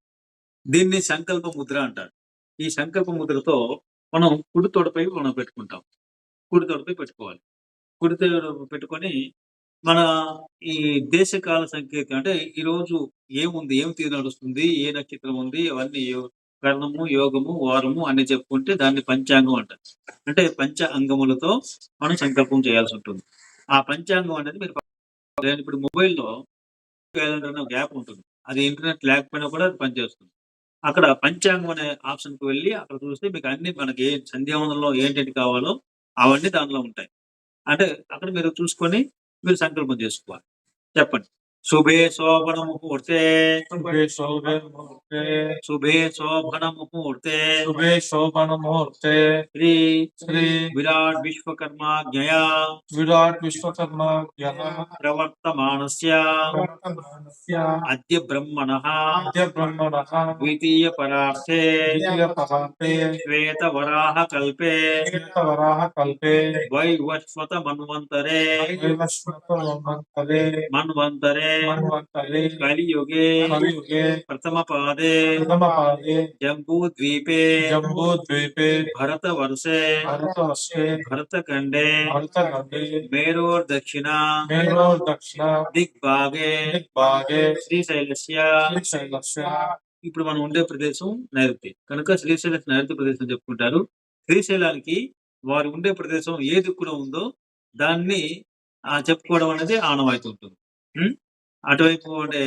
దీన్ని సంకల్ప ముద్ర అంటారు. ఈ సంకల్ప ముద్రతో మనం కుడి తోడపై మనం పెట్టుకుంటాం. కుడి తోడపై పెట్టుకోవాలి. కుడి తోడ పెట్టుకొని మన ఈ దేశకాల సంకేతం అంటే ఈరోజు ఏముంది? ఏం తీరు నడుస్తుంది? ఏ నక్షత్రం ఉంది? అవన్నీ కరణము, యోగము, వారము అన్నీ చెప్పుకుంటే దాన్ని పంచాంగం అంటారు. అంటే పంచ అంగములతో మనం సంకల్పం చేయాల్సుంటుంది. ఆ పంచాంగం అనేది మీరు ఇప్పుడు మొబైల్‌లో క్యాలెండర్ అనే ఒక యాప్ ఉంటుంది. అది ఇంటర్నెట్ లేకపోయినా కూడా అది పనిచేస్తుంది. అక్కడ పంచాంగం అనే ఆప్షన్‌కి వెళ్లి అక్కడ చూస్తే మీకు అన్నీ మనకి సంధ్యావందనంలో ఏంటేంటి కావాలో అవన్నీ దాంట్లో ఉంటాయి. అంటే అక్కడ మీరు చూసుకొని మీరు సంకల్పం చేసుకోవాలి. చెప్పండి. శుభే శోభన ముహూర్తే, శుభే శోభే ముహూర్తే శుభే శోభన ముహూర్తే శుభే శోభన ముహూర్తే శ్రీ శ్రీ విరాట్ విశ్వకర్మాజ్ఞయా విరాట్ విశ్వకర్మ ప్రవర్తమానస్య ప్రవర్తమానస్య అద్య బ్రహ్మణః అద్య బ్రహ్మణః ద్వితీయ పరార్థే ద్వితీయ పరార్తే శ్వేత వరాహ కల్పే వరాహ కల్పే వైవస్వత మన్వంతరే వైవస్వతమన్వంతరే మన్వంతరే మన్వంతరే కలియుగే కలియుగే ప్రథమ పాదే ప్రథమపాదే జంబూద్వీపే జంబూద్వీపే భరతవర్షే భరతవర్షే భరతఖండే భరతఖండే మేరోర్దక్షిణ మేరోర్దక్షిణ దిగ్భాగే దిగ్భాగే శ్రీశైలస్య శ్రీశైలస్య ఇప్పుడు మనం ఉండే ప్రదేశం నైరుతి. కనుక శ్రీశైల నైరుతి ప్రదేశం చెప్పుకుంటారు. శ్రీశైలానికి వారు ఉండే ప్రదేశం ఏ దిక్కున ఉందో దాన్ని చెప్పుకోవడం అనేది ఆనవాయితీ ఉంటుంది. హ్మ్. అటువైపు అంటే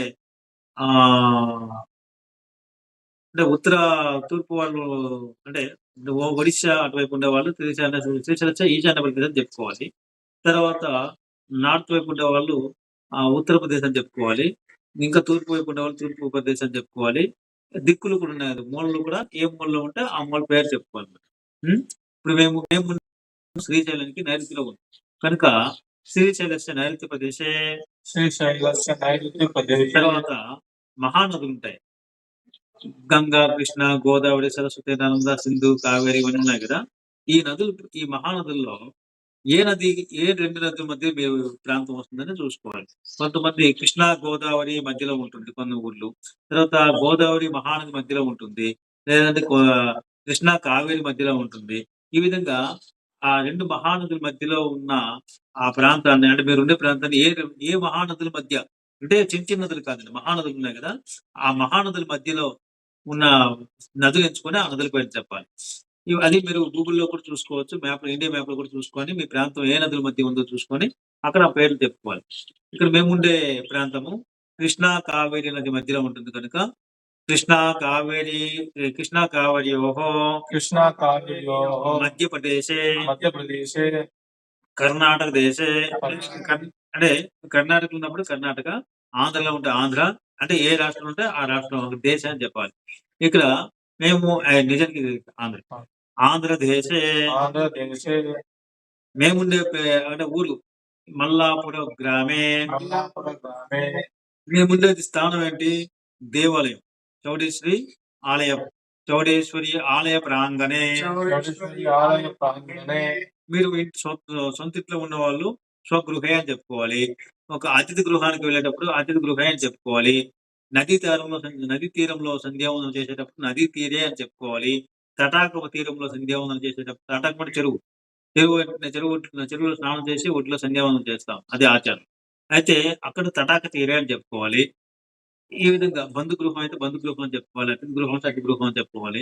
ఆహ్, అంటే తూర్పు వాళ్ళు అంటే ఒడిషా అటువైపు ఉండేవాళ్ళు శ్రీశైలం ఈశాన్య ప్రదేశం అని చెప్పుకోవాలి. తర్వాత నార్త్ వైపు ఉండేవాళ్ళు ఉత్తర ప్రదేశ్ అని చెప్పుకోవాలి. ఇంకా తూర్పు వైపు ఉండేవాళ్ళు తూర్పు ప్రదేశ్ అని చెప్పుకోవాలి. దిక్కులు కూడా ఉన్నాయి. మూలలు కూడా ఏ మూలలో ఉంటే ఆ మూల పేరు చెప్పుకోవాలి. హ్మ్. ఇప్పుడు మేము శ్రీశైలానికి నైరుతిలో ఉన్నాం. కనుక శ్రీశైలస్య నైరుతి ప్రదేశే శ్రీశైలస్య నైరుతి ప్రదేశే తర్వాత మహానదులుంటాయి. గంగా, కృష్ణ, గోదావరి, సరస్వతి, నర్మద, సింధు, కావేరి ఇవన్నీ ఉన్నాయి కదా! ఈ మహానదుల్లో ఏ 2 నదుల మధ్య మీరు ప్రాంతం వస్తుందని చూసుకోవాలి. కొంతమంది కృష్ణా, గోదావరి మధ్యలో ఉంటుంది కొన్ని ఊర్లు. తర్వాత గోదావరి మహానది మధ్యలో ఉంటుంది. లేదంటే కృష్ణా, కావేరి మధ్యలో ఉంటుంది. ఈ విధంగా ఆ 2 మహానదుల మధ్యలో ఉన్న ఆ ప్రాంతాన్ని అంటే మీరుండే ప్రాంతాన్ని ఏ మహానదుల మధ్య అంటే చిన్న నదులు కాదండి. మహానదులు ఉన్నాయి కదా! ఆ మహానదుల మధ్యలో ఉన్న నదులు ఎంచుకొని ఆ నదుల పేరు చెప్పాలి. అది మీరు గూగుల్‌లో కూడా చూసుకోవచ్చు. ఇండియా మ్యాప్‌లో కూడా చూసుకొని మీ ప్రాంతం ఏ నదుల మధ్య ఉందో చూసుకొని అక్కడ ఆ పేర్లు చెప్పుకోవాలి. ఇక్కడ మేముండే ప్రాంతము కృష్ణా, కావేరి నది మధ్యలో ఉంటుంది కనుక కృష్ణా, కావేరి కృష్ణా కావేర్యోః కృష్ణా కావేర్యోః మధ్యప్రదేశే మధ్యప్రదేశే కర్ణాటక దేశే అంటే కర్ణాటకలో ఉన్నప్పుడు కర్ణాటక, ఆంధ్రలో ఉంటే ఆంధ్ర అంటే ఏ రాష్ట్రం ఉంటే ఆ రాష్ట్రం దేశం అని చెప్పాలి. ఇక్కడ మేము నిజానికి ఇది ఆంధ్ర. ఆంధ్రదేశే ఆంధ్రదేశే మేముండే అంటే ఊరు మల్లాపుర గ్రామే మల్లాపుర గ్రామే మేముండేది స్థానం ఏంటి? దేవాలయం. చౌడేశ్వరి ఆలయం. చౌడేశ్వరి ఆలయ ప్రాంగణే చౌడేశ్వరి ఆలయ ప్రాంగణే మీరు ఇంటి సొంత ఇంట్లో ఉన్నవాళ్ళు స్వగృహే అని చెప్పుకోవాలి. ఒక అతిథి గృహానికి వెళ్ళేటప్పుడు అతిథి గృహే అని చెప్పుకోవాలి. నదీ తీరంలో సంధ్యావందనం చేసేటప్పుడు నదీ తీరే అని చెప్పుకోవాలి. తటాకపు తీరంలో సంధ్యావందనం చేసేటప్పుడు తటాకం అంటే చెరువు. చెరువులో స్నానం చేసి ఒడ్లో సంధ్యావందనం చేస్తాం. అది ఆచారం. అయితే అక్కడ తటాక తీరే అని చెప్పుకోవాలి. ఈ విధంగా బంధుగృహం అయితే బంధుగృహం అని చెప్పుకోవాలి. అతిథి గృహం అయితే అతిథి గృహం అని చెప్పుకోవాలి.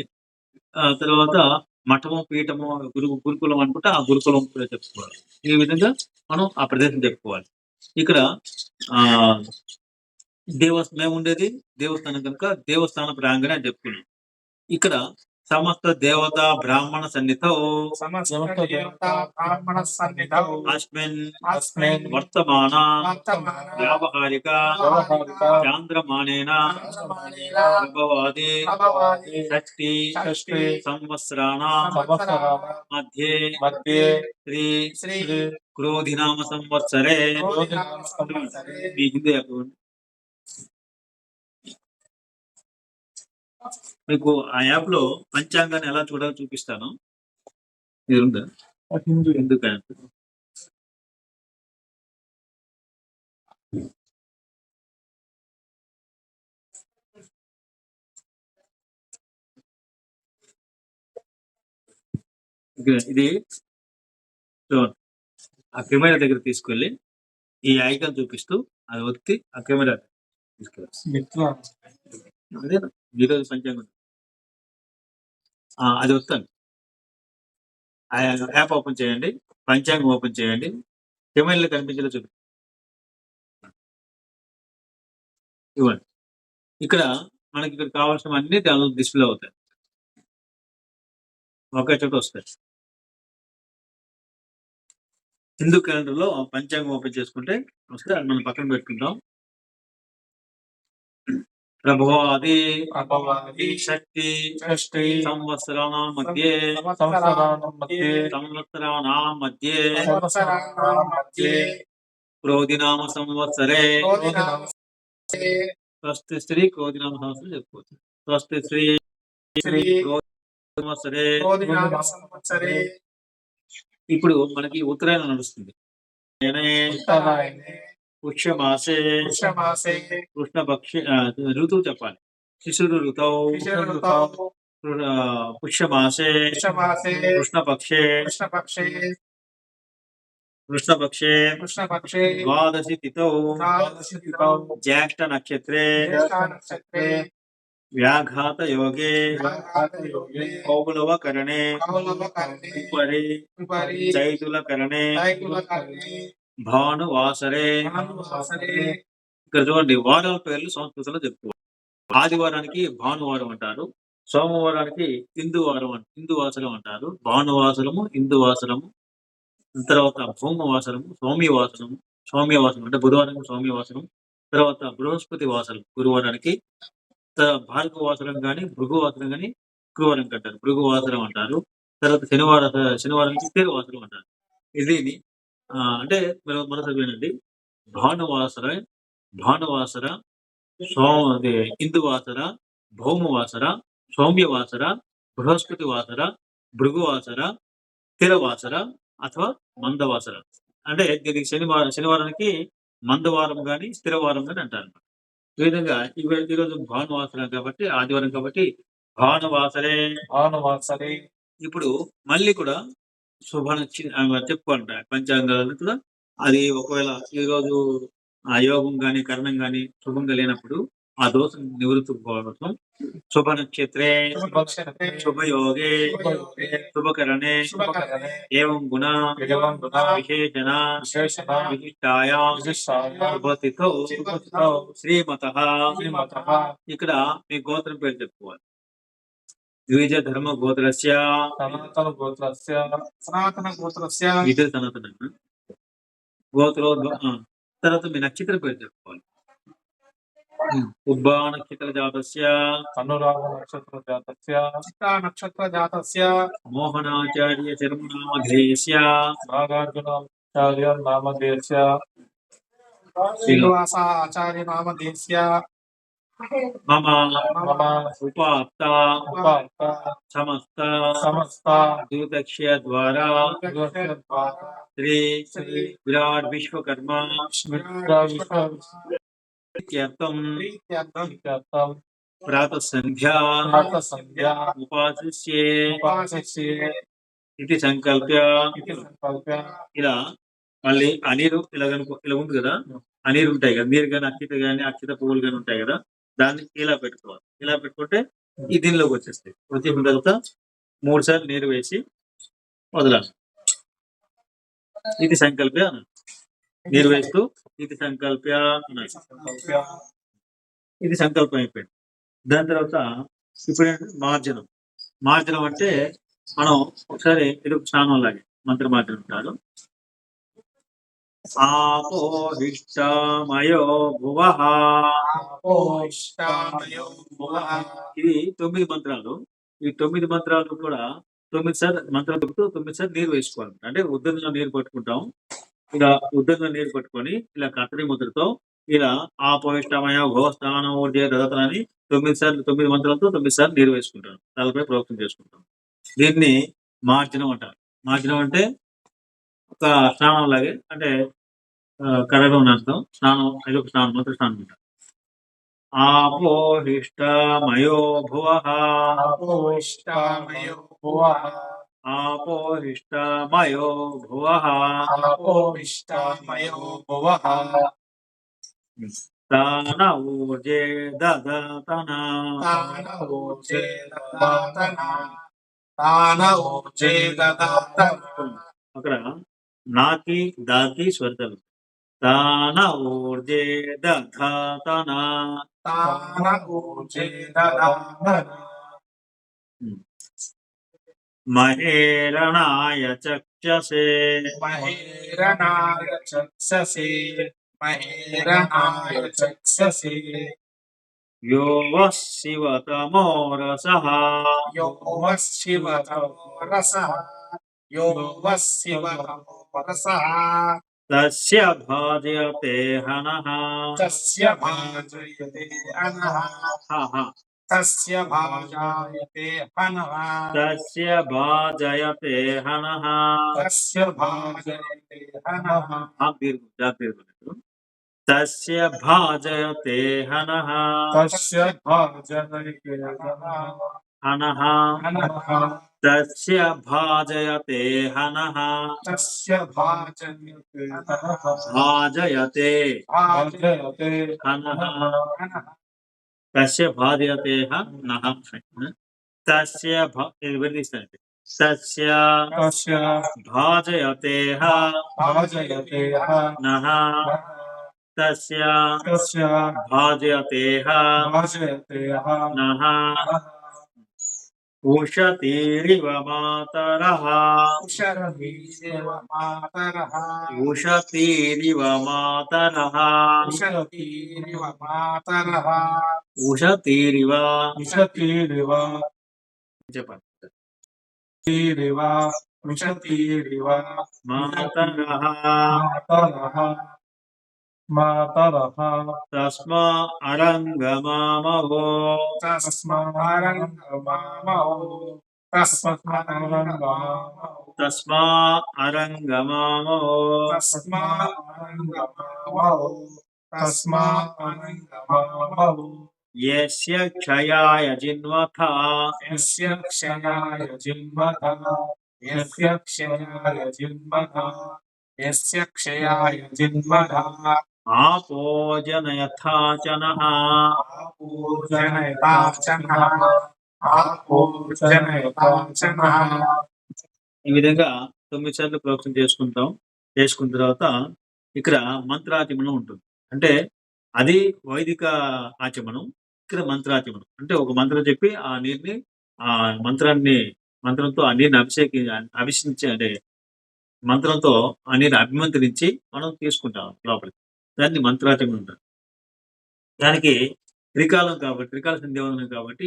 తర్వాత మఠము, పీఠము, గురుకులం అనుకుంటే ఆ గురుకులం కూడా చెప్పుకోవాలి. ఈ విధంగా మనం ఆ ప్రదేశం చెప్పుకోవాలి. ఇక్కడ ఆహ్, మేముండేది దేవస్థానం కనుక దేవస్థాన ప్రాంగణం అని చెప్పుకున్నాం. ఇక్కడ సమస్త దేవతా బ్రాహ్మణ సన్నిధౌ సమస్త దేవతా బ్రాహ్మణ సన్నిధౌ అస్మిన్ వర్తమాన వర్తమాన వ్యావహారిక వ్యవహారిక చాంద్రమానేన చాంద్రమానేన ప్రభవాది ప్రభవాది షష్ఠి షష్ఠి సంవత్సరాణాం సంవత్సరాల మధ్యే మధ్యే శ్రీ శ్రీ క్రోధినామ సంవత్సరే క్రోధినామ సంవత్సరే మీ హిందీ చెప్పండి. మీకు ఆ యాప్ లో పంచాంగాన్ని ఎలా చూడాలో చూపిస్తాను. ఇది ఉందా? హిందూ హిందూ యాప్. ఇది చూడండి. ఆ కెమెరా దగ్గర తీసుకెళ్ళి ఈ ఐకాన్ చూపిస్తూ అది ఒత్తి ఆ కెమెరా తీసుకెళ్ళాలి. మిత్ర అదే ఈరోజు పంచాంగం అది వస్తాను. ఆ యాప్ ఓపెన్ చేయండి, పంచాంగం ఓపెన్ చేయండి, కెమెరాలో కనిపించేలా చూపి ఇవ్వండి. ఇక్కడ మనకి ఇక్కడ కావాల్సిన అన్ని దానిలో డిస్ప్లే అవుతాయి, ఒకే చోట వస్తాయి. హిందూ క్యాలెండర్ లో పంచాంగం ఓపెన్ చేసుకుంటే వస్తే అది మనం పక్కన పెట్టుకుంటాం. ప్రభాది అపవాది షష్ఠి షష్ఠి సంవత్సరాణం మధ్యే సంవత్సరాణం మధ్యే సంవత్సరాణం మధ్యే సంవత్సరాణం మధ్యే క్రోధినామ సంవత్సరే క్రోధినామ స్వస్తి శ్రీ క్రోధినామ సంవత్సరం చెప్పుకోవచ్చు. స్వస్తి శ్రీ శ్రీ సంవత్సరే. క్రోధినామ సంవత్సరే ఇప్పుడు మనకి ఉత్తరాయణం నడుస్తుంది. ఉత్తరాయణే పుష్యమాసే పుష్యమాసే కృష్ణపక్షి ఋతువు చెప్పాలి. శిశురు ఋతౌ శిశిరఋతౌ పుష్యమాసే పుష్యమాసే కృష్ణపక్షే కృష్ణపక్షే కృష్ణపక్షే ద్వాదశి తిథౌ ద్వాదశి తిథౌ జ్యేష్ఠ నక్షత్రే జ్యేష్ఠ నక్షత్రే వ్యాఘాత యోగే వ్యాఘాతయోగే కౌలవకరణే కౌలవకరణే ఉపరి ఉపరి చైతులకరణే దైకులకరణే భానువాసరే. భానువాసరే ఇక్కడ చూడండి, వారాల పేర్లు సంస్కృతంలో చెప్పుకోవాలి. ఆదివారానికి భానువారం అంటారు, సోమవారానికి ఇందువాసరం అంటారు, భానువాసరము ఇందువాసరము, తర్వాత భౌమవాసరము సౌమ్యవాసరం అంటే బుధవారం సౌమ్యవాసరం, తర్వాత బృహస్పతి వాసరం గురువారానికి, భార్గవాసరం కానీ భృగువాసరం కానీ శుక్రవారం అంటారు, భృగువాసరం అంటారు. తర్వాత శనివారానికి స్థిరవాసరం అంటారు. ఇది అంటే మరోసారి వినండి. భానువాసర ఇందువాసర, భౌమవాసర, సౌమ్యవాసర, బృహస్పతి వాసర, భృగువాసర, స్థిరవాసర అథవా మందవాసర. అంటే దీనికి శనివారానికి మందవారం గాని స్థిరవారం గాని అంటారు. ఈ విధంగా ఈరోజు భానువాసరం కాబట్టి ఆదివారం కాబట్టి భానువాసరే. భానువాసరే ఇప్పుడు మళ్ళీ కూడా చెప్పుకోండి పంచాంగాలు కూడా. అది ఒకవేళ ఈ రోజు ఆ యోగం గాని కరణం గాని శుభంగా లేనప్పుడు ఆ దోషం నివృత్తి కోసం శుభ నక్షత్రే శుభక్షత్రే శుభయోగే శుభయోగే శుభకరణే శుభకరణే ఏవం గుణ ఏవం గుణ విశేషణ విశేషణ విశిష్టాయాం విశిష్టాయ శుభతిథౌ శుభతిథౌ శ్రీమతః. శ్రీమతః ఇక్కడ మీ గోత్రం పేరు చెప్పుకోవాలి. ద్విజ ధర్మ గోత్రస్య సనాతన గోత్రస్య సనాతన గోత్రస్య ఇదే సనాతన తర్వాత మీ నక్షత్ర పేరు చెప్పుకోవాలి. ఉబ్బా నక్షత్ర జాతస్య అనురాగ నక్షత్ర జాతస్య చిత్తా నక్షత్ర జాతస్య మోహనాచార్య చర్మనామధేయస్య నాగార్జునాచార్య నామధేయస్య శ్రీనివాస ఆచార్య నామధేయస్య మమ మమ ఉపాత్త ఉపాత్త సమస్త సమస్త దూతక్ష్య ద్వారా శ్రీ విరాట్ విశ్వకర్మ ఇత్యర్థం విశ్వవిఖ్యాతం ప్రాతః సంధ్యా సంధ్యా ఉపాసిష్యే ఉపాసిష్యే ఇది సంకల్ప్య. ఇది సంకల్ప్య ఇలా మళ్ళీ అనీరు ఇలా ఉంది కదా, అనీరు ఉంటాయి కదా, నీరు కానీ అక్షత పువ్వులు కానీ ఉంటాయి కదా, దాన్ని ఇలా పెట్టుకోవాలి. ఇలా పెట్టుకుంటే ఈ దీనిలోకి వచ్చేస్తాయి. వచ్చేసిన తర్వాత 3 సార్లు నీరు వేసి వదలాలి. ఇది సంకల్ప్య అన్నాడు. నీరు వేస్తూ ఇది సంకల్ప్య అన్నాడు. సంకల్ప్య ఇది సంకల్పం అయిపోయింది. దాని తర్వాత ఇప్పుడు మార్జనం అంటే మనం ఒకసారి ఎరుపు స్నానం లాగే మంత్ర మార్జనం ఉంటారు. ఆపోహిష్టమయో భువః. ఆపోహిష్టామయో భువః. ఇది 9 మంత్రాలు. ఈ 9 మంత్రాలు కూడా 9 సార్లు మంత్రాలు చెప్తూ 9 సార్లు నీరు వేసుకోవాలి. అంటే ఉద్దరంలో నీరు పట్టుకుంటాం. ఇలా ఉద్దరంలో నీరు పట్టుకొని ఇలా కత్తరి ముద్రతో ఇలా ఆపోహిష్టమయ భువస్థానం దదతలని 9 సార్లు 9 మంత్రాలతో 9 సార్లు నీరు వేసుకుంటాం. తలపై ప్రోక్షణ చేసుకుంటాం. దీన్ని మార్జనం అంటారు. మార్జనం అంటే ఒక స్నానం లాగే, అంటే కడగడం అర్థం. స్నానం అది ఒక స్నానం, మంత్ర స్నానం అంటారు. ఆపోహిష్టమయో భువః. ఆపోహిష్టామయో భువః. ఆపోహిష్టమయో భువః ఆపోహిష్టమయో భువః తాన ఊర్జే దదతన తాన ఊర్జే దదాతన తాన ఊర్జే దదాతన అక్కడ నాకి దాకి స్వరితలు తాన ఊర్జే దధాతన తాన ఊర్జే దదాతన మహేరణాయ చక్షసే మహేరణాయ చక్షసే మహేరణాయ చక్షసే యో వః శివతమో రసః యో వః శివతమో రసః యో వః శివతమో రసః తస్య భాజయతే హనః తస్య భాజయతే అనః తస్య భాజయతే హనః తస్య భాజయతే హనః తస్య భాజయతే హనః దీర్ఘం తస్య భాజయతే హనః తస్య భాజయతే హనః హనః తస్య భాజయతే హనః తస్య భాజయతే హనః భాజయతే భాజయతే హనః హనః తస్య భాజయతే హనః తస్య ఇది విడదీస్తానండి తస్య తస్య భాజయతే భాజయతే నః తస్య తస్య భాజయతే భాజయతే నః ఉషతీరివ మాతరః ఉషతీరివ మాతరః ఉషతీరివ మాతరః ఉషతీరివ మాతరః ఉషతీరివ ఉషతీరివ చెప్పండి తీరివ ఉషతీరివ మాతరః మాతరః మాతరః తస్మా అరంగమామవో తస్మారంగమామౌ తస్మారంగమామౌ తస్మా అరంగమామవో తస్మారంగమామౌ తస్మారంగమామౌ యస్య క్షయాయ జిన్వథ యస్య క్షయాయ జిన్మత యస్య క్షయాయ జిన్మత యస్య క్షయాయ జిన్మత ఆపోజనయథాచనః ఆపూజనయతాచనః ఆపూజనయతాచనః ఈ విధంగా 9 సార్లు ప్రోక్షణ చేసుకున్న తర్వాత ఇక్కడ మంత్రాచమనం ఉంటుంది. అంటే అది వైదిక ఆచమనం, ఇక్కడ మంత్రాచమనం. అంటే ఒక మంత్రం చెప్పి ఆ నీరుని ఆ మంత్రంతో ఆ నీరుని అభిషేకించి అంటే మంత్రంతో ఆ నీరు అభిమంత్రించి మనం తీసుకుంటాం లోపలికి. దాన్ని మంత్రాచమనం అంటారు. దానికి త్రికాలం కాబట్టి త్రికాల సంధ్యావందనం కాబట్టి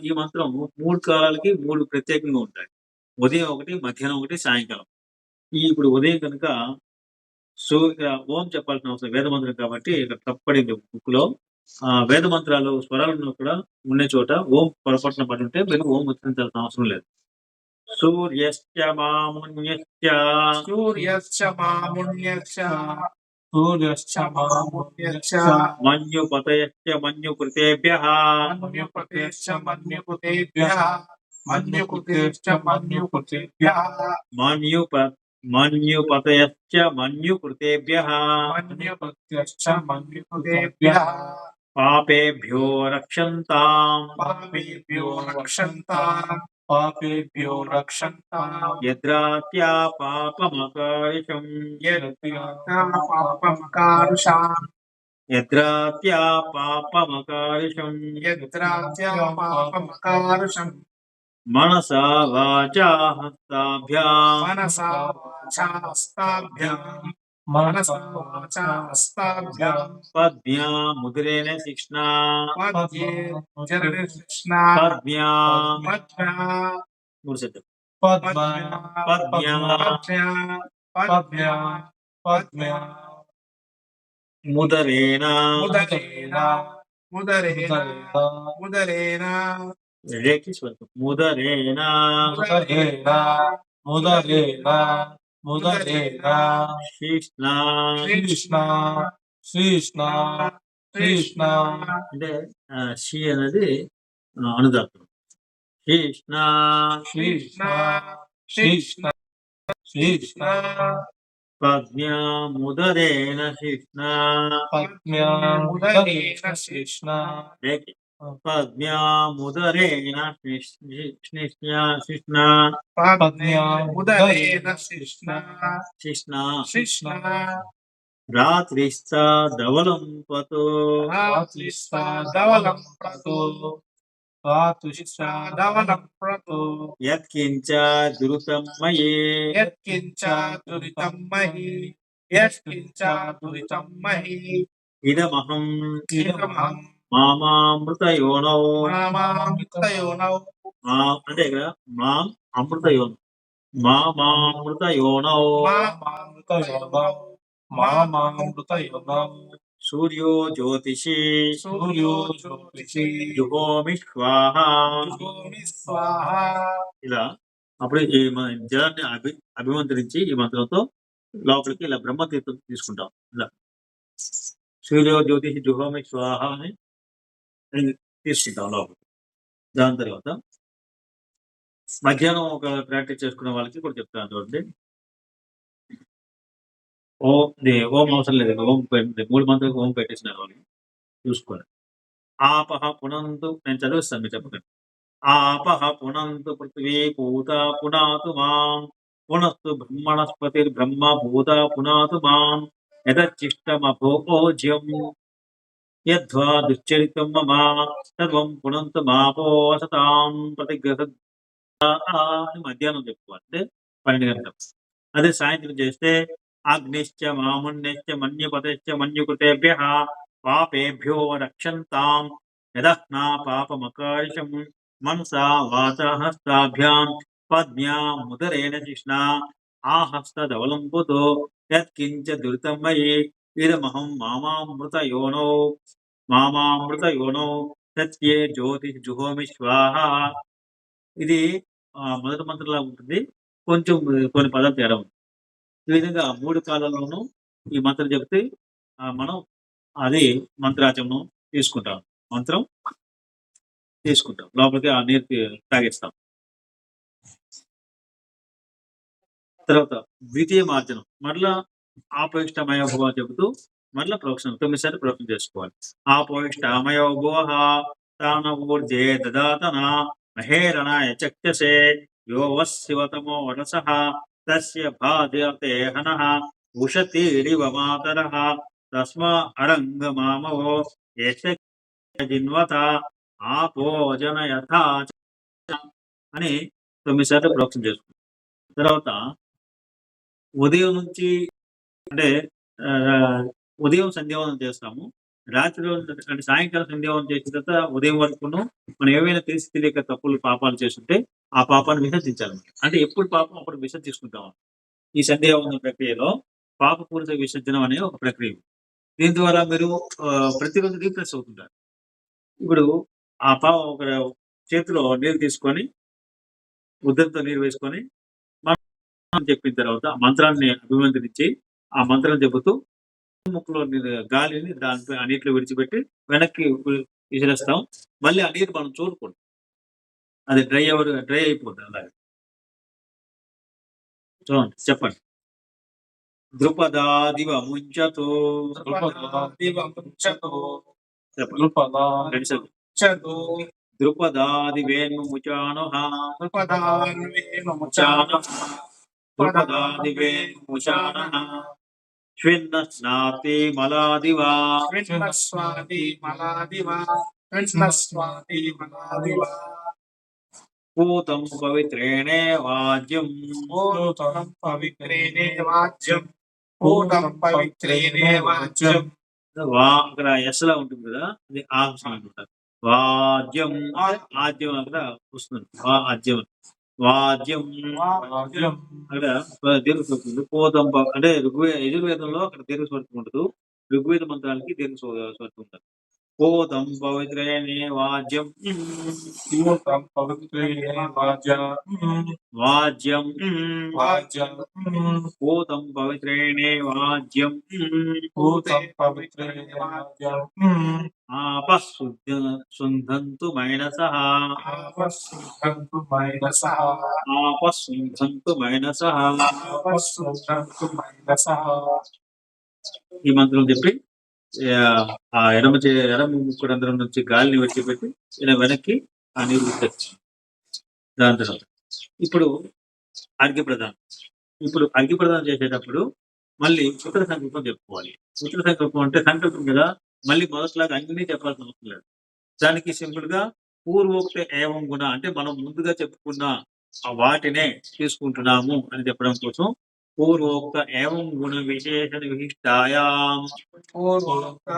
ఈ మంత్రం 3 కాలాలకి 3 ప్రత్యేకంగా ఉంటాయి. ఉదయం ఒకటి, మధ్యాహ్నం ఒకటి, సాయంకాలం. ఇప్పుడు ఉదయం కనుక ఓం చెప్పాల్సిన అవసరం వేద మంత్రం కాబట్టి ఇక్కడ తప్పడింది బుక్ లో. వేద మంత్రాలు స్వరాలను కూడా ఉండే చోట ఓం పొరపాటున పడి ఉంటే మీరు ఓం ఉచ్చరించాల్సిన అవసరం లేదు. సూర్యశ్చ మామున్యశ్చ సూర్యశ్చ మామున్యశ్చ సూర్యశ్చ మామున్యశ్చ మన్యుపతయశ్చ మన్యుకృతేభ్యః మన్యుపతేశ్చ మన్యుకృతేభ్యః మన్యుకృతేశ్చ మన్యుకృతేభ్యః మన్యుపతయశ్చ మన్యుకృతేభ్యః మన్యుపతేశ్చ మన్యుకృతేభ్యః పాపేభ్యో రక్షంతాం పాపేభ్యో రక్షంతాం పాపేభ్యో రక్షంతాం యద్రాత్యా పాపమకారిషం పాపమకారుషాం యద్రాత్యా పాపమకారిషం యద్రాత్యా పాపమకారుషం మనసా వాచా హస్తాభ్యాం మనసా వాచా హస్తాభ్యాం మనసా వాచా హస్తాభ్యాం పద్మ్యా ముద్రేణ శిక్ష్ణా పద్యే జనకృష్ణ పద్మ్యా పద్మ్యా మూడు శబ్దం పద్మ పద్మ్యా పద్మ్యా పద్మ్యా పద్మ్యా ముదరేణ ముదరేణ ముదరేణ ముదరేణ రేకి స్వల్పం ముదరేణ ముదరేణ ముదరేణ ముదరేణ శిష్ణా కృష్ణ శ్రీష్ణ కృష్ణ అంటే షి అనేది అనుదాత్తం శిష్ణా కృష్ణ శ్రీష్ణ శ్రీష్ణ పద్మ్యాముదరేణ శిష్ణా పద్మ్యాముదరేణ శ్రీష్ణ పద్మ్యాముదరేణ శిష్ణా పద్మ్యాముదరేణ శ్రీష్ణ శిష్ణా శ్రీష్ణ రాత్రిస్తా ధవలం పతో ధవలం ప్రతో రాతుష్టాదవనం ప్రతో యత్కించ దురుతం మయే యత్కించ దురితం మహి యత్కించ దురితం మహి ఇదమహం ఇదమహం మామామృతయోనౌ మామామృతయోనౌ అంటే ఇక్కడ మాం అమృతయోనం మామామృతయోనౌ మామామృతయోగం మామామృతయోగం సూర్యో జ్యోతిషి సూర్యో జ్యోతిషి జుహోమి స్వాహ జుహోమి స్వాహా ఇలా అప్పుడు ఈ జలాన్ని అభిమంత్రించి ఈ మంత్రంతో లోపలికి ఇలా బ్రహ్మతీర్థం తీసుకుంటాం. ఇలా సూర్యో జ్యోతిషి జుహోమి స్వాహ అని తీసుకుంటాం లోపలికి. దాని తర్వాత మధ్యాహ్నం ఒక ప్రాక్టీస్ చేసుకునే వాళ్ళకి కూడా చెప్తాను చూడండి. ఓం అవసరం లేదు, ఓం 3 మంత్రులకు ఓం పెట్టేసినారు వాళ్ళు చూసుకోండి. ఆపహ పునంతు, నేను చదివిస్తాను మీరు చెప్పకండి. ఆపహ పునంతు పృథివీ పూత పునాతు మాం పునస్తు బ్రహ్మణస్పతిర్బ్రహ్మ భూత పునాతు మాం యదచ్చిష్టమభోజ్యం యద్వా దుశ్చరితం మమ తద్వం పునంతు మాపో వసతాం ప్రతిగ్రహ అని మధ్యాహ్నం చెప్పుకోవాలి, అంటే 12 గంటలకు. అదే సాయంత్రం చేస్తే అగ్నిశ్చ మాముణ్యశ్చ మన్యుపతశ్చ మన్యుకృతేభ్యః పాపేభ్యో రక్షంతాం యదహ్నా పాపమకారిషం మనసా వాచా హస్తాభ్యాం పద్మ్యాముదరేణ జిష్ణా ఆహస్తదవలంబుతో యత్కించ దురితం మయి ఇదమహం మామామృతయోనౌ సత్యే జ్యోతిష్ జుహోమి స్వాహ. ఇది మొదటి మంత్రంలా ఉంటుంది, కొంచెం కొన్ని పదాలు తేడా ఉంది. ఈ విధంగా 3 కాలాల్లోనూ ఈ మంత్రం చెప్తే మనం అది మంత్రాచమనం తీసుకుంటాం, మంత్రం తీసుకుంటాం, లోపలికి ఆ నీరు తాగేస్తాం. తర్వాత ద్వితీయ మార్జనం, మరలా ఆపోయిష్టమయ భువ చెబుతూ మరలా ప్రోక్షణం 9 సార్లు ప్రోక్షణ చేసుకోవాలి. ఆపోయిష్టమయ భువ తానూర్జే దదాతన మహేరణాయ చక్షసే యో వశివతమో వరసః తస్య బాధ్యతే హనః ఉషతీరివ మాతరః తస్మా అరంగమామవో యస్య జిన్వత ఆపోజనయథా అని 9 సార్లు ప్రోక్షణ చేసుకుంటాం. తర్వాత ఉదయం నుంచి అంటే ఉదయం సంధ్యావందనం చేస్తాము, రాత్రి అంటే సాయంకాలం సంధ్యావందనం చేసిన తర్వాత ఉదయం వరకును మనం ఏవైనా తెలిసి తెలియక తప్పులు పాపాలు చేస్తుంటే ఆ పాపాన్ని విసర్జించాలి. అంటే ఎప్పుడు పాపం అప్పుడు విసర్జించుకుంటాం. ఈ సంధ్యావందన ప్రక్రియలో పాపపూరిత విసర్జనం అనే ఒక ప్రక్రియ. దీని ద్వారా మీరు ప్రతిరోజు రీఫ్రెష్ అవుతుంటారు. ఇప్పుడు ఆ ఒక చేతిలో నీరు తీసుకొని ఉద్దరితో నీరు వేసుకొని మనం చెప్పిన తర్వాత మంత్రాన్ని అభిమంత్రించి ఆ మంత్రం చెబుతూ ముక్కులో గాలిని దానిపై ఆ నీటిలో విడిచిపెట్టి వెనక్కి విసిరేస్తాం. మళ్ళీ ఆ నీరు మనం చూడకూడదు, అది డ్రై అయిపోతుంది. అలాగే చూడండి, చెప్పండి. ద్రుపదాదివ ముంచతో చెప్పండి. ద్రుపదాది వేణుముచానః ద్రుపదాది వేణుముచానః శ్విన్న స్నాతి మలాదివా పూతం పవిత్రేణే వాజ్యం అక్కడ ఎస్లా ఉంటుంది కదా, అది ఆహ్సం అనుకుంటారు. వాద్యం ఆద్యం అక్కడ వస్తుంది, వాద్యం అక్కడ దీర్ఘ స్వరం. పూతం అంటే యజుర్వేదంలో అక్కడ దీర్ఘ స్వరం ఉండదు, ఋగ్వేద మంత్రాలకి దీర్ఘ స్వరం ఉంటుంది. పోతం పవిత్రేణే వాజ్యం పూతం పవిత్రేణ వాజ్యం వాజ్యం పోతం పవిత్రేణే వాజ్యం పూతం పవిత్రేణ వాజ్యం ఆపశుద్ధంతు మైనసః ఆపశుద్ధంతు మైనసః ఆపశుద్ధంతు మైనసః ఆపశుద్ధంతు మైనసః. ఈ మంత్రం చెప్పి ఆ ఎడమ ముక్కు రంధ్రం నుంచి గాలిని విడిచిపెట్టి ఇలా వెనక్కి ఆ నీరు విడిచేస్తాం. దాని తర్వాత ఇప్పుడు అర్ఘ్యప్రదానం. ఇప్పుడు అర్ఘ్యప్రదానం చేసేటప్పుడు మళ్ళీ ఉత్తర సంకల్పం చెప్పుకోవాలి. ఉత్తర సంకల్పం అంటే సంకల్పం కదా, మళ్ళీ మొదట్లాగా అన్ని చెప్పాల్సిన అవసరం లేదు. దానికి సింపుల్ గా పూర్వోక్త ఏవం గుణ అంటే మనం ముందుగా చెప్పుకున్న ఆ వాటినే తీసుకుంటున్నాము అని చెప్పడం కోసం పూర్వోక్త ఏవం గుణ విశేషణ విశిష్టాయాం పూర్వోక్త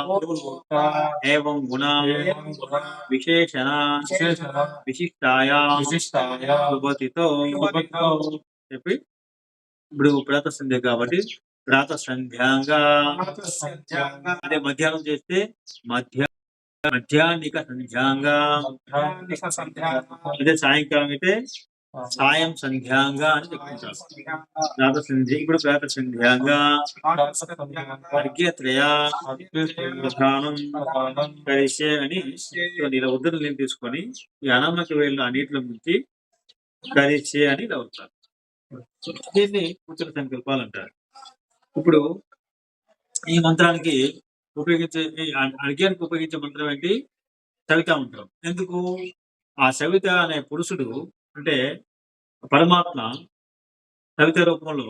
పూర్వోక్త ఏవం గుణ ఏవం గుణ విశేషణ విశేషణ విశిష్టాయాం విశిష్టాయ శుభతితో శుభతితో చెప్పి ఇప్పుడు ప్రాత సంధ్య కాబట్టి ప్రాత సంధ్యాంగా సంధ్యాంగ అదే మధ్యాహ్నం చేస్తే మధ్యాహ్నిక సంధ్యాంగా, మధ్యాహ్నిక సంధ్యాంగ అదే సాయంకాలం అయితే సాయం సంధ్యాంగా అని చెప్పుకుంటారు. ప్రాత సంధ్య ఇప్పుడు ప్రాత సంధ్యాంగా అర్ఘ్యత్రయ ప్రధానం కలిసే అని ఇలా ఉద్దరు నీళ్ళు తీసుకొని ఈ అనామక వేళ్ళు ఆ నీటిలో ముంచి కలిసే అని ఇలా అవుతారు. దీన్ని ఉత్తర సంకల్పాలు అంటారు. ఇప్పుడు ఈ మంత్రానికి ఉపయోగించే అర్ఘ్యానికి ఉపయోగించే మంత్రం ఏంటి? సవితా మంత్రం. ఎందుకు? ఆ సవిత అనే పురుషుడు అంటే పరమాత్మ సవిత రూపంలో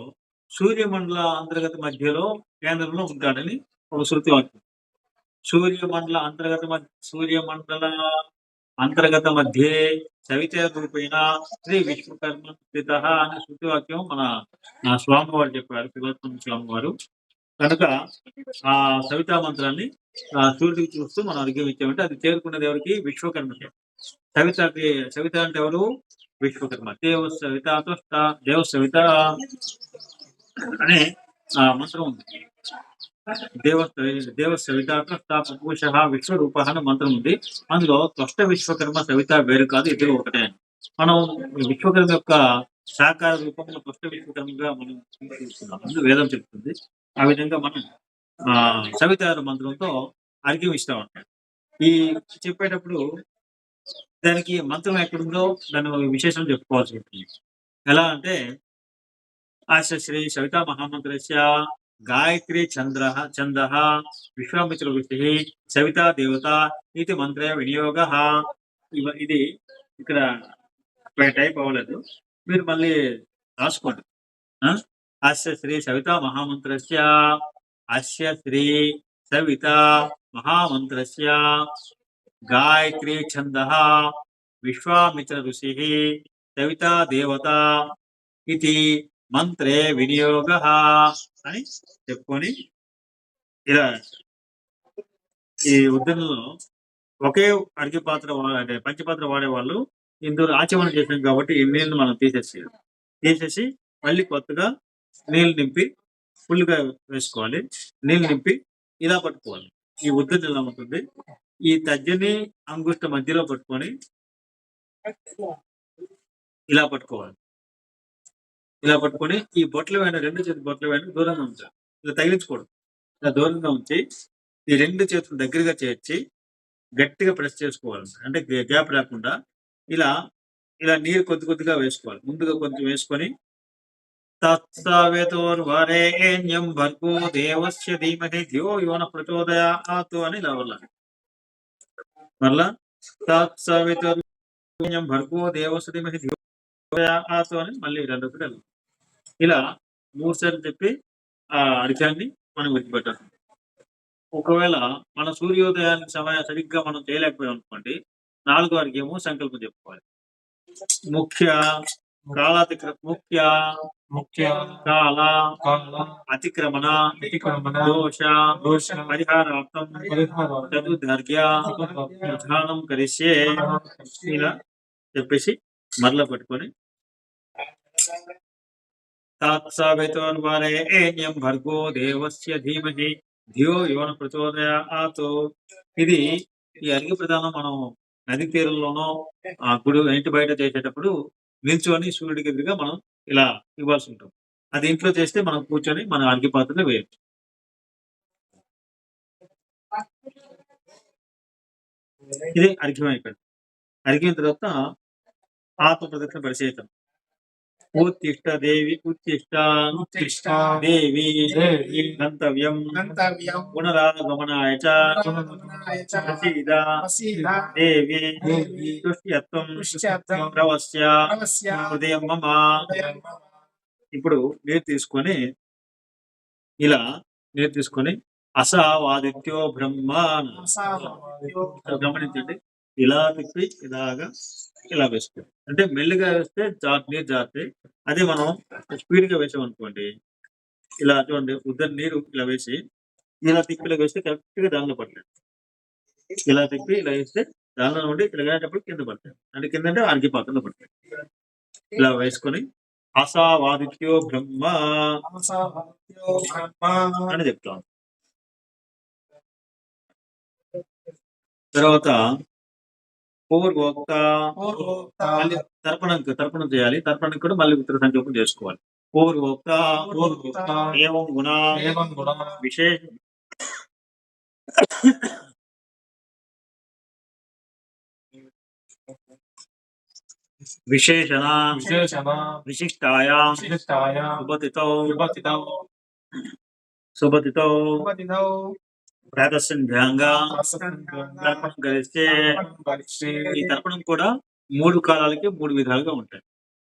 సూర్యమండల అంతర్గత మధ్యలో కేంద్రంలో ఉంటాడని ఒక శృతి వాక్యం. సూర్యమండల అంతర్గత మధ్యే సవిత రూపేణ శ్రీ విశ్వకర్మ స్థిత అనే శృతి వాక్యం మన స్వామివారు చెప్పారు, శివోత్తమ స్వామివారు. కనుక ఆ సవితా మంత్రాన్ని సూర్యుడికి చూస్తూ మనం అర్ఘ్యం ఇచ్చామంటే అది చేరుకున్నది ఎవరికి? విశ్వకర్మకి. సవిత అంటే ఎవరు? విశ్వకర్మ. దేవ సవిత అనే మంత్రం ఉంది. దేవ సవితాపుష విశ్వరూప అనే మంత్రం ఉంది. అందులో త్వష్ట విశ్వకర్మ సవిత వేరు కాదు, ఇద్దరు ఒకటే. మనం విశ్వకర్మ యొక్క సాకార రూపంలో త్వష్ట విశ్వకర్మగా మనం చూస్తున్నాం, అందులో వేదం చెప్తుంది. ఆ విధంగా మనం సవితార మంత్రంతో అర్ఘ్యం ఇస్తా ఉంటాం. ఈ చెప్పేటప్పుడు దానికి మంత్రం ఎక్కడుందో దాని విశేషం చెప్పుకోవాల్సి ఉంటుంది. ఎలా అంటే ఆశ శ్రీ సవితా మహామంత్రస్య గాయత్రి ఛంద విశ్వామిత్ర ఋషి సవితా దేవత ఇది మంత్ర వినియోగ. ఇది ఇక్కడ టైప్ అవ్వలేదు, మీరు మళ్ళీ రాసుకోండి. అస్య శ్రీ సవితా మహామంత్రస్య అస్య శ్రీ సవితా మహామంత్రస్య గాయత్రి ఛంద విశ్వామిత్ర ఋషి సవితా దేవత ఇది మంత్రే వినియోగ అని చెప్పుకొని ఇలా ఈ ఉద్దరణలో ఒకే అడిగి పాత్ర అంటే పంచపాత్ర వాడేవాళ్ళు ఇందులో ఆచమనం చేసాం కాబట్టి ఈ నీళ్ళని మనం తీసేసి మళ్ళీ కొత్తగా నీళ్ళు నింపి ఫుల్గా వేసుకోవాలి. నీళ్ళు నింపి ఇలా పట్టుకోవాలి. ఈ ఉద్దరణ ఎలా ఉంటుంది? ఈ తజ్జని అంగుష్ట మధ్యలో పట్టుకొని ఇలా పట్టుకోవాలి. ఇలా పట్టుకొని ఈ బొట్లు వేయండి, రెండు చేతులు బొట్లు వేయండి, దూరంగా ఉంచాలి. ఇలా తగిలించకూడదు. ఇలా దూరంగా ఉంచి ఈ రెండు చేతులు దగ్గరగా చేర్చి గట్టిగా ప్రెస్ చేసుకోవాలి. అంటే గ్యాప్ రాకుండా ఇలా ఇలా నీరు కొద్దిగా వేసుకోవాలి. ముందుగా కొంచెం వేసుకొని తత్సవితుర్వరేణ్యం భర్గో దేవస్య ధీమహి ధియో యో నః ప్రచోదయాత్ అని ఇలా వెళ్ళాలి. మళ్ళా తత్సవితుర్వరేణ్యం భర్గో దేవస్య ధీమహి ధియో ప్రచోదయాత్ అని మళ్ళీ రెండు వెళ్ళాలి. ఇలా 3 సార్లు చెప్పి ఆ అర్ఘ్యాన్ని మనం విడిచిపెట్టాలి. ఒకవేళ మన సూర్యోదయానికి సమయం సరిగ్గా మనం చేయలేకపోయాం అనుకోండి, 4వ అర్ఘ్యము సంకల్పం చెప్పుకోవాలి. ముఖ్య కాల అతిక్రమణ దోష పరిహారార్థం చతుర్థర్ఘ్య ప్రధానం కరిష్యే ఇలా చెప్పేసి మరలా పట్టుకొని తత్సవితుర్వరేణ్యం భర్గో దేవస్య ధీమహి ధియో యోన ప్రచోదయాత్. ఇది ఈ అర్ఘ్య ప్రదానం మనం నది తీరంలోనో ఆ గుడి ఇంటి బయట చేసేటప్పుడు నిల్చొని సూర్యుడికి ఎదురుగా మనం ఇలా ఇవ్వాల్సి ఉంటుంది. అది ఇంట్లో చేస్తే మనం కూర్చొని మన అర్ఘ్య పాత్రలో వేయచ్చు. ఇది అర్ఘ్యం అయిపోయింది. అర్ఘ్యం తర్వాత ఆత్మ ప్రదక్షిణ పరిచేతం. ఉత్తిష్ట దేవి ఉత్తిష్ట ఉత్తిష్ట దేవి దేవి గంతవ్యం గంతవ్యం పునరాగమనాయ చ పునరాగమనాయ చ ప్రసీద ప్రసీద దేవి దేవి తుష్ట్యత్వం తుష్ట్యత్వం ప్రవస్య ప్రవస్య హృదయం మమ. హృదయం మమ. ఇప్పుడు నీరు తీసుకొని ఇలా నీరు తీసుకొని అసావాదిత్యో బ్రహ్మ ఆసావాదిత్యో గమనించండి. ఇలా తిప్పి ఇలాగా ఇలా వేసుకోండి. అంటే మెల్లిగా వేస్తే నీరు జారుతాయి. అదే మనం స్పీడ్ గా వేసామనుకోండి, ఇలా చూడండి ఉద్దరు నీరు ఇలా వేసి ఇలా తిప్పి ఇలా వేస్తే కరెక్ట్ గా దానిలో పడతాయి. ఇలా తిప్పి ఇలా వేస్తే దానిలో నుండి ఇలా వేసేటప్పుడు కింద పడతాయి. అంటే కింద అంటే అర్ఘ్య పాత్రలో పడతాయి. ఇలా వేసుకొని అసావాదిత్యో బ్రహ్మ ఆసావాదిత్యో బ్రహ్మ అని చెప్తాం. తర్వాత పూర్వోక్త పూర్వోక్త మళ్ళీ తర్పణం చేయాలి. తర్పణం కూడా మళ్ళీ ఉత్తర సంకల్పం చేసుకోవాలి. పూర్వోక్త పూర్వోక్త ఏవం గుణ ఏవం గుణ విశేష విశేషణ విశేషణ విశిష్టాయాం విశిష్టాయాం సుపతితో విభజితౌ సుపతితో ఉపదినౌ ప్రాతస్సంధ్యాంగా తర్పణం కలిస్తే ఈ తర్పణం కూడా 3 కాలాలకి 3 విధాలుగా ఉంటాయి.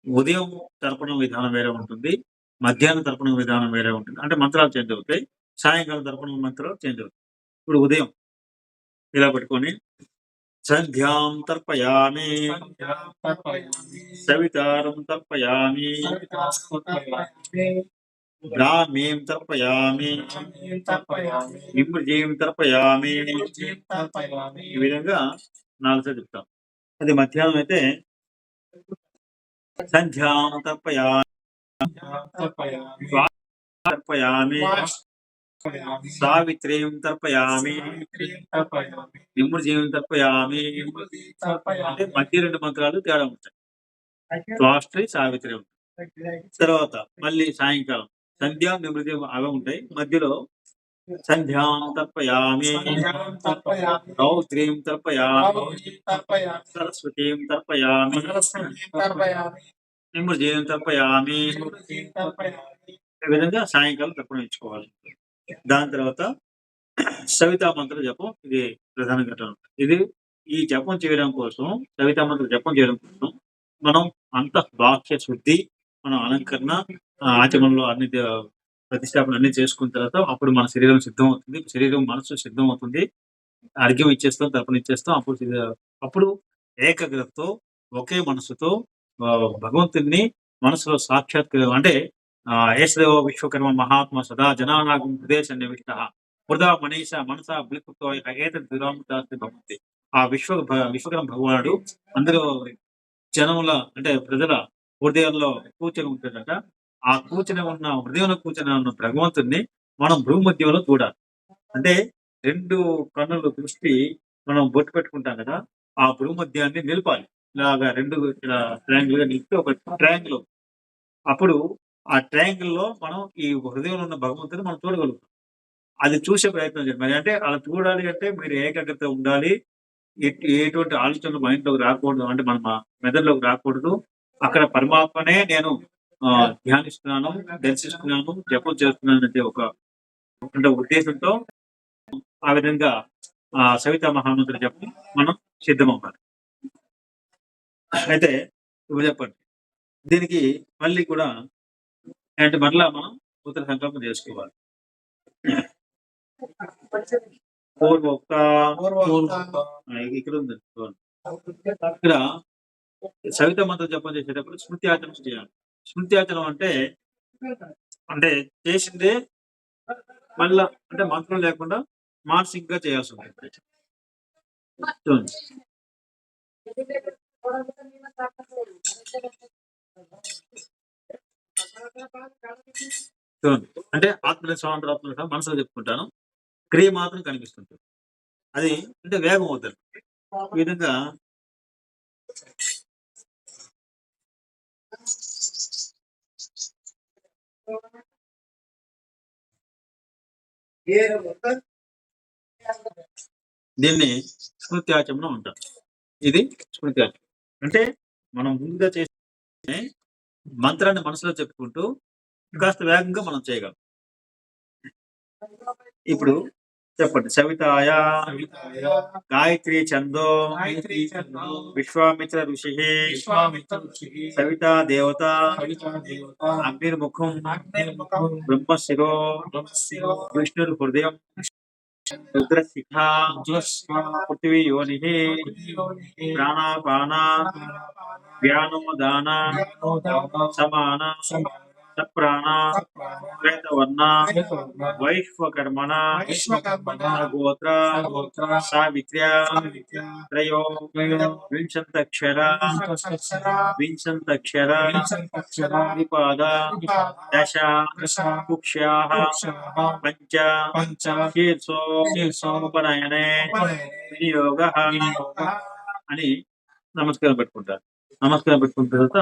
ఉదయం తర్పణం విధానం వేరే ఉంటుంది. మధ్యాహ్నం తర్పణం విధానం వేరే ఉంటుంది. అంటే మంత్రాలు చేంజ్ అవుతాయి. సాయంకాలం తర్పణం మంత్రాలు చేంజ్ అవుతాయి. ఇప్పుడు ఉదయం ఇలా పెట్టుకొని సంధ్యాం తర్పయామి తర్పయామి సవితారం తర్పయామి బ్రాహ్మీం తర్పయామి తర్పయామి నిమృజీం తర్పయామి. తర్పయామి ఈ విధంగా 4 సార్లు చెప్తాం. అది మధ్యాహ్నం అయితే సంధ్యాం తర్పయామి తర్పయామి తర్పయామి సావిత్రీం తర్పయామి తర్పయామి నిమృజీం తర్పయామి. అంటే మధ్య 2 మంత్రాలు తేడా ఉంటాయి. స్వాష్ట్రి సావిత్రి ఉంటాయి. తర్వాత మళ్ళీ సాయంకాలం సంధ్యాం నిమృజీం అవి ఉంటాయి. మధ్యలో సంధ్యాం తర్పయామి తర్పయామి రౌద్రీం తర్పయామి తర్పయామి సరస్వతీం తర్పయామి తర్పయామి నిమృజీం తర్పయామి. తర్పయామి ఈ విధంగా సాయంకాలం తర్పణం ఇచ్చుకోవాలి. దాని తర్వాత సవితా మంత్ర జపం ఇది ప్రధాన ఘటన. ఇది ఈ జపం చేయడం కోసం సవితా మంత్ర జపం చేయడం కోసం మనం బాహ్య శుద్ధి, మనం అలంకరణ, ఆచమనంలో అన్ని ప్రతిష్టాపన అన్ని చేసుకున్న తర్వాత అప్పుడు మన శరీరం సిద్ధం అవుతుంది. శరీరం మనసు సిద్ధం అవుతుంది. అర్ఘ్యం ఇచ్చేస్తాం, తర్పణ ఇచ్చేస్తాం. అప్పుడు ఏకాగ్రతతో ఒకే మనసుతో భగవంతుని మనసులో సాక్షాత్కారం అంటే ఏషదేవ విశ్వకర్మ మహాత్మ సదా జనానాగం హృదయ సన్నివిష్ట వృధా మనస అభిలిప్తో ఏతద్ విరామదాస్తి భవంతి. ఆ విశ్వకర్మ భగవానుడు అందరూ జనముల అంటే ప్రజల హృదయాల్లో కూర్చొని ఉంటాడట. ఆ కూర్చొని ఉన్న హృదయంలో కూర్చొని ఉన్న భగవంతుడిని మనం భూమధ్యంలో చూడాలి. అంటే 2 కన్నుల దృష్టి మనం బొట్టు పెట్టుకుంటాం కదా, ఆ భూమధ్యాన్ని నిలపాలి. ఇలాగా 2 ఇలా ట్రయాంగిల్ గా నిలిపి ఒక ట్రయాంగిల్. అప్పుడు ఆ ట్రయాంగిల్ లో మనం ఈ హృదయంలో ఉన్న భగవంతుని మనం చూడగలుగుతాం. అది చూసే ప్రయత్నం చేయండి. మరి అంటే అలా చూడాలి అంటే మీరు ఏకాగ్రత ఉండాలి. ఎటువంటి ఆలోచనలు మైండ్లోకి రాకూడదు. అంటే మన మెదడులోకి రాకూడదు. అక్కడ పరమాత్మనే నేను ధ్యానిస్తున్నాను, దర్శిస్తున్నాను, జపం చేస్తున్నాను అంటే ఒక ఉద్దేశంతో ఆ విధంగా సవితా మహామంత్ర జపం మనం సిద్ధమవ్వాలి. అయితే ఇప్పుడు చెప్పండి, దీనికి మళ్ళీ కూడా అంటే మరలా మనం ఉత్తర సంకల్పం చేసుకోవాలి. పూర్వోక్త ఇక్కడ ఉంది. ఇక్కడ సవిత మంత్రం జపం చేసేటప్పుడు స్మృత్యాచరణ చేయాలి. స్మృత్యాచరణ అంటే చేసిందే మళ్ళా అంటే మంత్రం లేకుండా మానసికంగా చేయాల్సి ఉంటుంది. చూడండి, చూడండి అంటే ఆత్మని స్వాతంత్రాత్మ మనసులో చెప్పుకుంటాను. క్రియ మాత్రం కనిపిస్తుంటుంది. అది అంటే వేగం అవుతుంది. ఈ విధంగా దీన్ని స్మృతి ఆచమనం అంటారు. ఇది స్మృతి ఆచమనం అంటే మనం ముందుగా చేసే మంత్రాన్ని మనసులో చెప్పుకుంటూ కాస్త వేగంగా మనం చేయగలం. ఇప్పుడు చెప్పండి. సవితాయ సవితాయ గాయత్రీ ఛందో గాయత్రీ ఛందో విశ్వామిత్ర ఋషి విశ్వామిత్ర ఋషిః సవితా దేవత సవితా దేవత అగ్నిర్ముఖం అగ్నిర్ముఖం బ్రహ్మశిరో బ్రహ్మశిరో విష్ణుర్హృదయం రుద్రశిఖ రుద్రశిఖా పృథివీ యోని యోనిః ప్రాణాపాన వ్యానోదాన జ్ఞానోదాన సమాన సమాన సప్రాణ శ్వేతవర్ణ వైశ్వకర్మణ వైశ్వకర్మణ గోత్ర గోత్ర సావిత్ర్య సావిత్ర్య త్రయో త్రయో వింశంతక్షర వింశక్షర వింశంతక్షర వింశంతక్షర త్రిపాద దశ దశ కుక్ష్యాః కుక్షాః పంచ పంచ శీర్షో శీర్షో ఉపనయనే ఉపనయనే వినియోగః వినియోగః అని నమస్కారం పెట్టుకుంటారు. నమస్కారం పెట్టుకున్న తర్వాత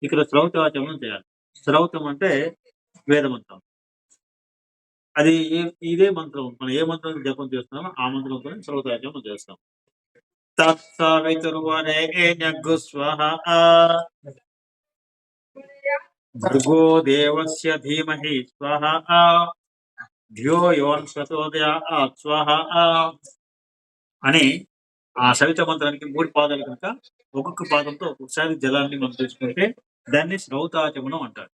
ఇక్కడ శ్రౌతాచమనం చేయాలి. శ్రౌతం అంటే వేదమంత్రం. అది ఇదే మంత్రం. మనం ఏ మంత్రం జపం చేస్తున్నామో ఆ మంత్రంతో శ్రౌతాచమనం చేస్తాం. తత్సవితుర్వరేణ్యగ్గు స్వహ భర్గో దేవస్య ధీమహి స్వహ ధ్యో యోన్ ప్రచోదయాత్ స్వహ అని ఆ సవిత మంత్రానికి 3 పాదాలు కనుక ఒక్కొక్క పాదంతో ఒక్కొక్కసారి జలాన్ని మనం తీసుకుంటే దాన్ని శ్రౌతాచమనం అంటారు.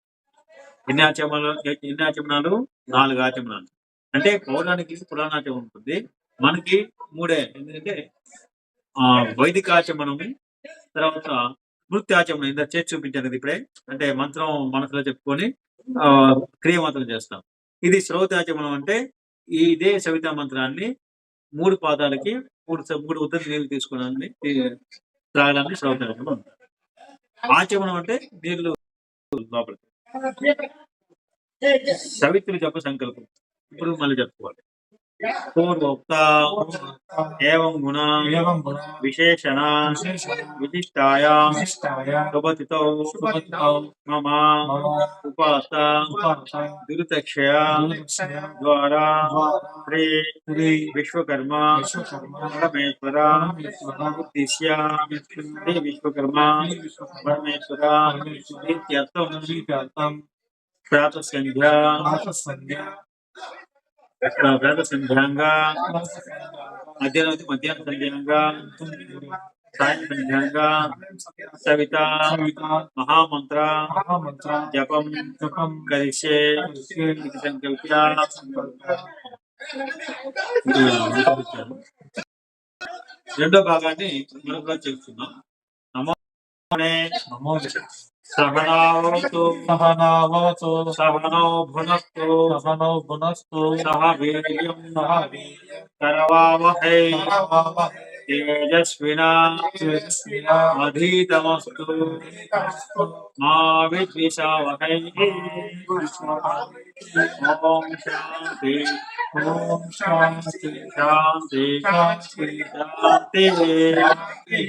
ఎన్ని ఆచమనాలు? 4 ఆచమనాలు. అంటే పౌరాణికి పురాణాచమనం ఉంటుంది. మనకి 3 ఎందుకంటే వైదికాచమనము, తర్వాత నృత్యాచమనం ఇంత చేసి చూపించాను కదా ఇప్పుడే. అంటే మంత్రం మనసులో చెప్పుకొని క్రియ మాత్రం చేస్తాం. ఇది శ్రౌతాచమనం అంటే ఇదే సవితా మంత్రాన్ని 3 పాదాలకి 3 ఉద్దతి నీళ్లు తీసుకోవడాన్ని త్రాగడాన్ని శ్రౌతాచమనం అంటారు. ఆచమనం అంటే నీళ్లు లోపలికి. సవిత్రి జప సంకల్పం ఇప్పుడు మళ్ళీ చెప్పుకోవాలి. పూర్వోక్త ఏవం గుణ ఏవం గుణ విశేషణ విశేషణ విశిష్టాయాం విశిష్టాయ శుభతితో శుభతితో మమ మమ ఉపాస ఉపాస దురితక్షయ దుర్దక్షయ ద్వారా ద్వారా శ్రీ శ్రీ విశ్వకర్మ విశ్వకర్మ పరమేశ్వర పరమేశ్వర ఉద్దిశ్య శ్రీ విశ్వకర్మ పరమేశ్వర ఇత్యర్థం శ్రీకాంతం ప్రాతఃసంధ్య ప్రాతఃసంధ్య ప్రాతఃసంధ్యాంగా మధ్యాహ్న సంధ్యాంగా సాయం సంధ్యాంగా సవిత సవిత మహామంత్ర మహామంత్ర జపం జపం కరిష్యే కరిష్యే ఇది సంకల్ప్య రెండో భాగాన్ని మనకు చేస్తున్నాం. నమోనే నమో సహనావతు సహనావతు సహనౌ భునస్తు సహనౌ భునస్తు సహ వీర్యం సహ వీర్యం కరవావహై కరవావహై తేజస్వినా తేజస్వినా అధీతమస్తు అధీతమస్తు మా విద్విషావహై. ఓం శాంతి ఓం శాంతి శాంతి శాంతి శాంతి. శాంతి.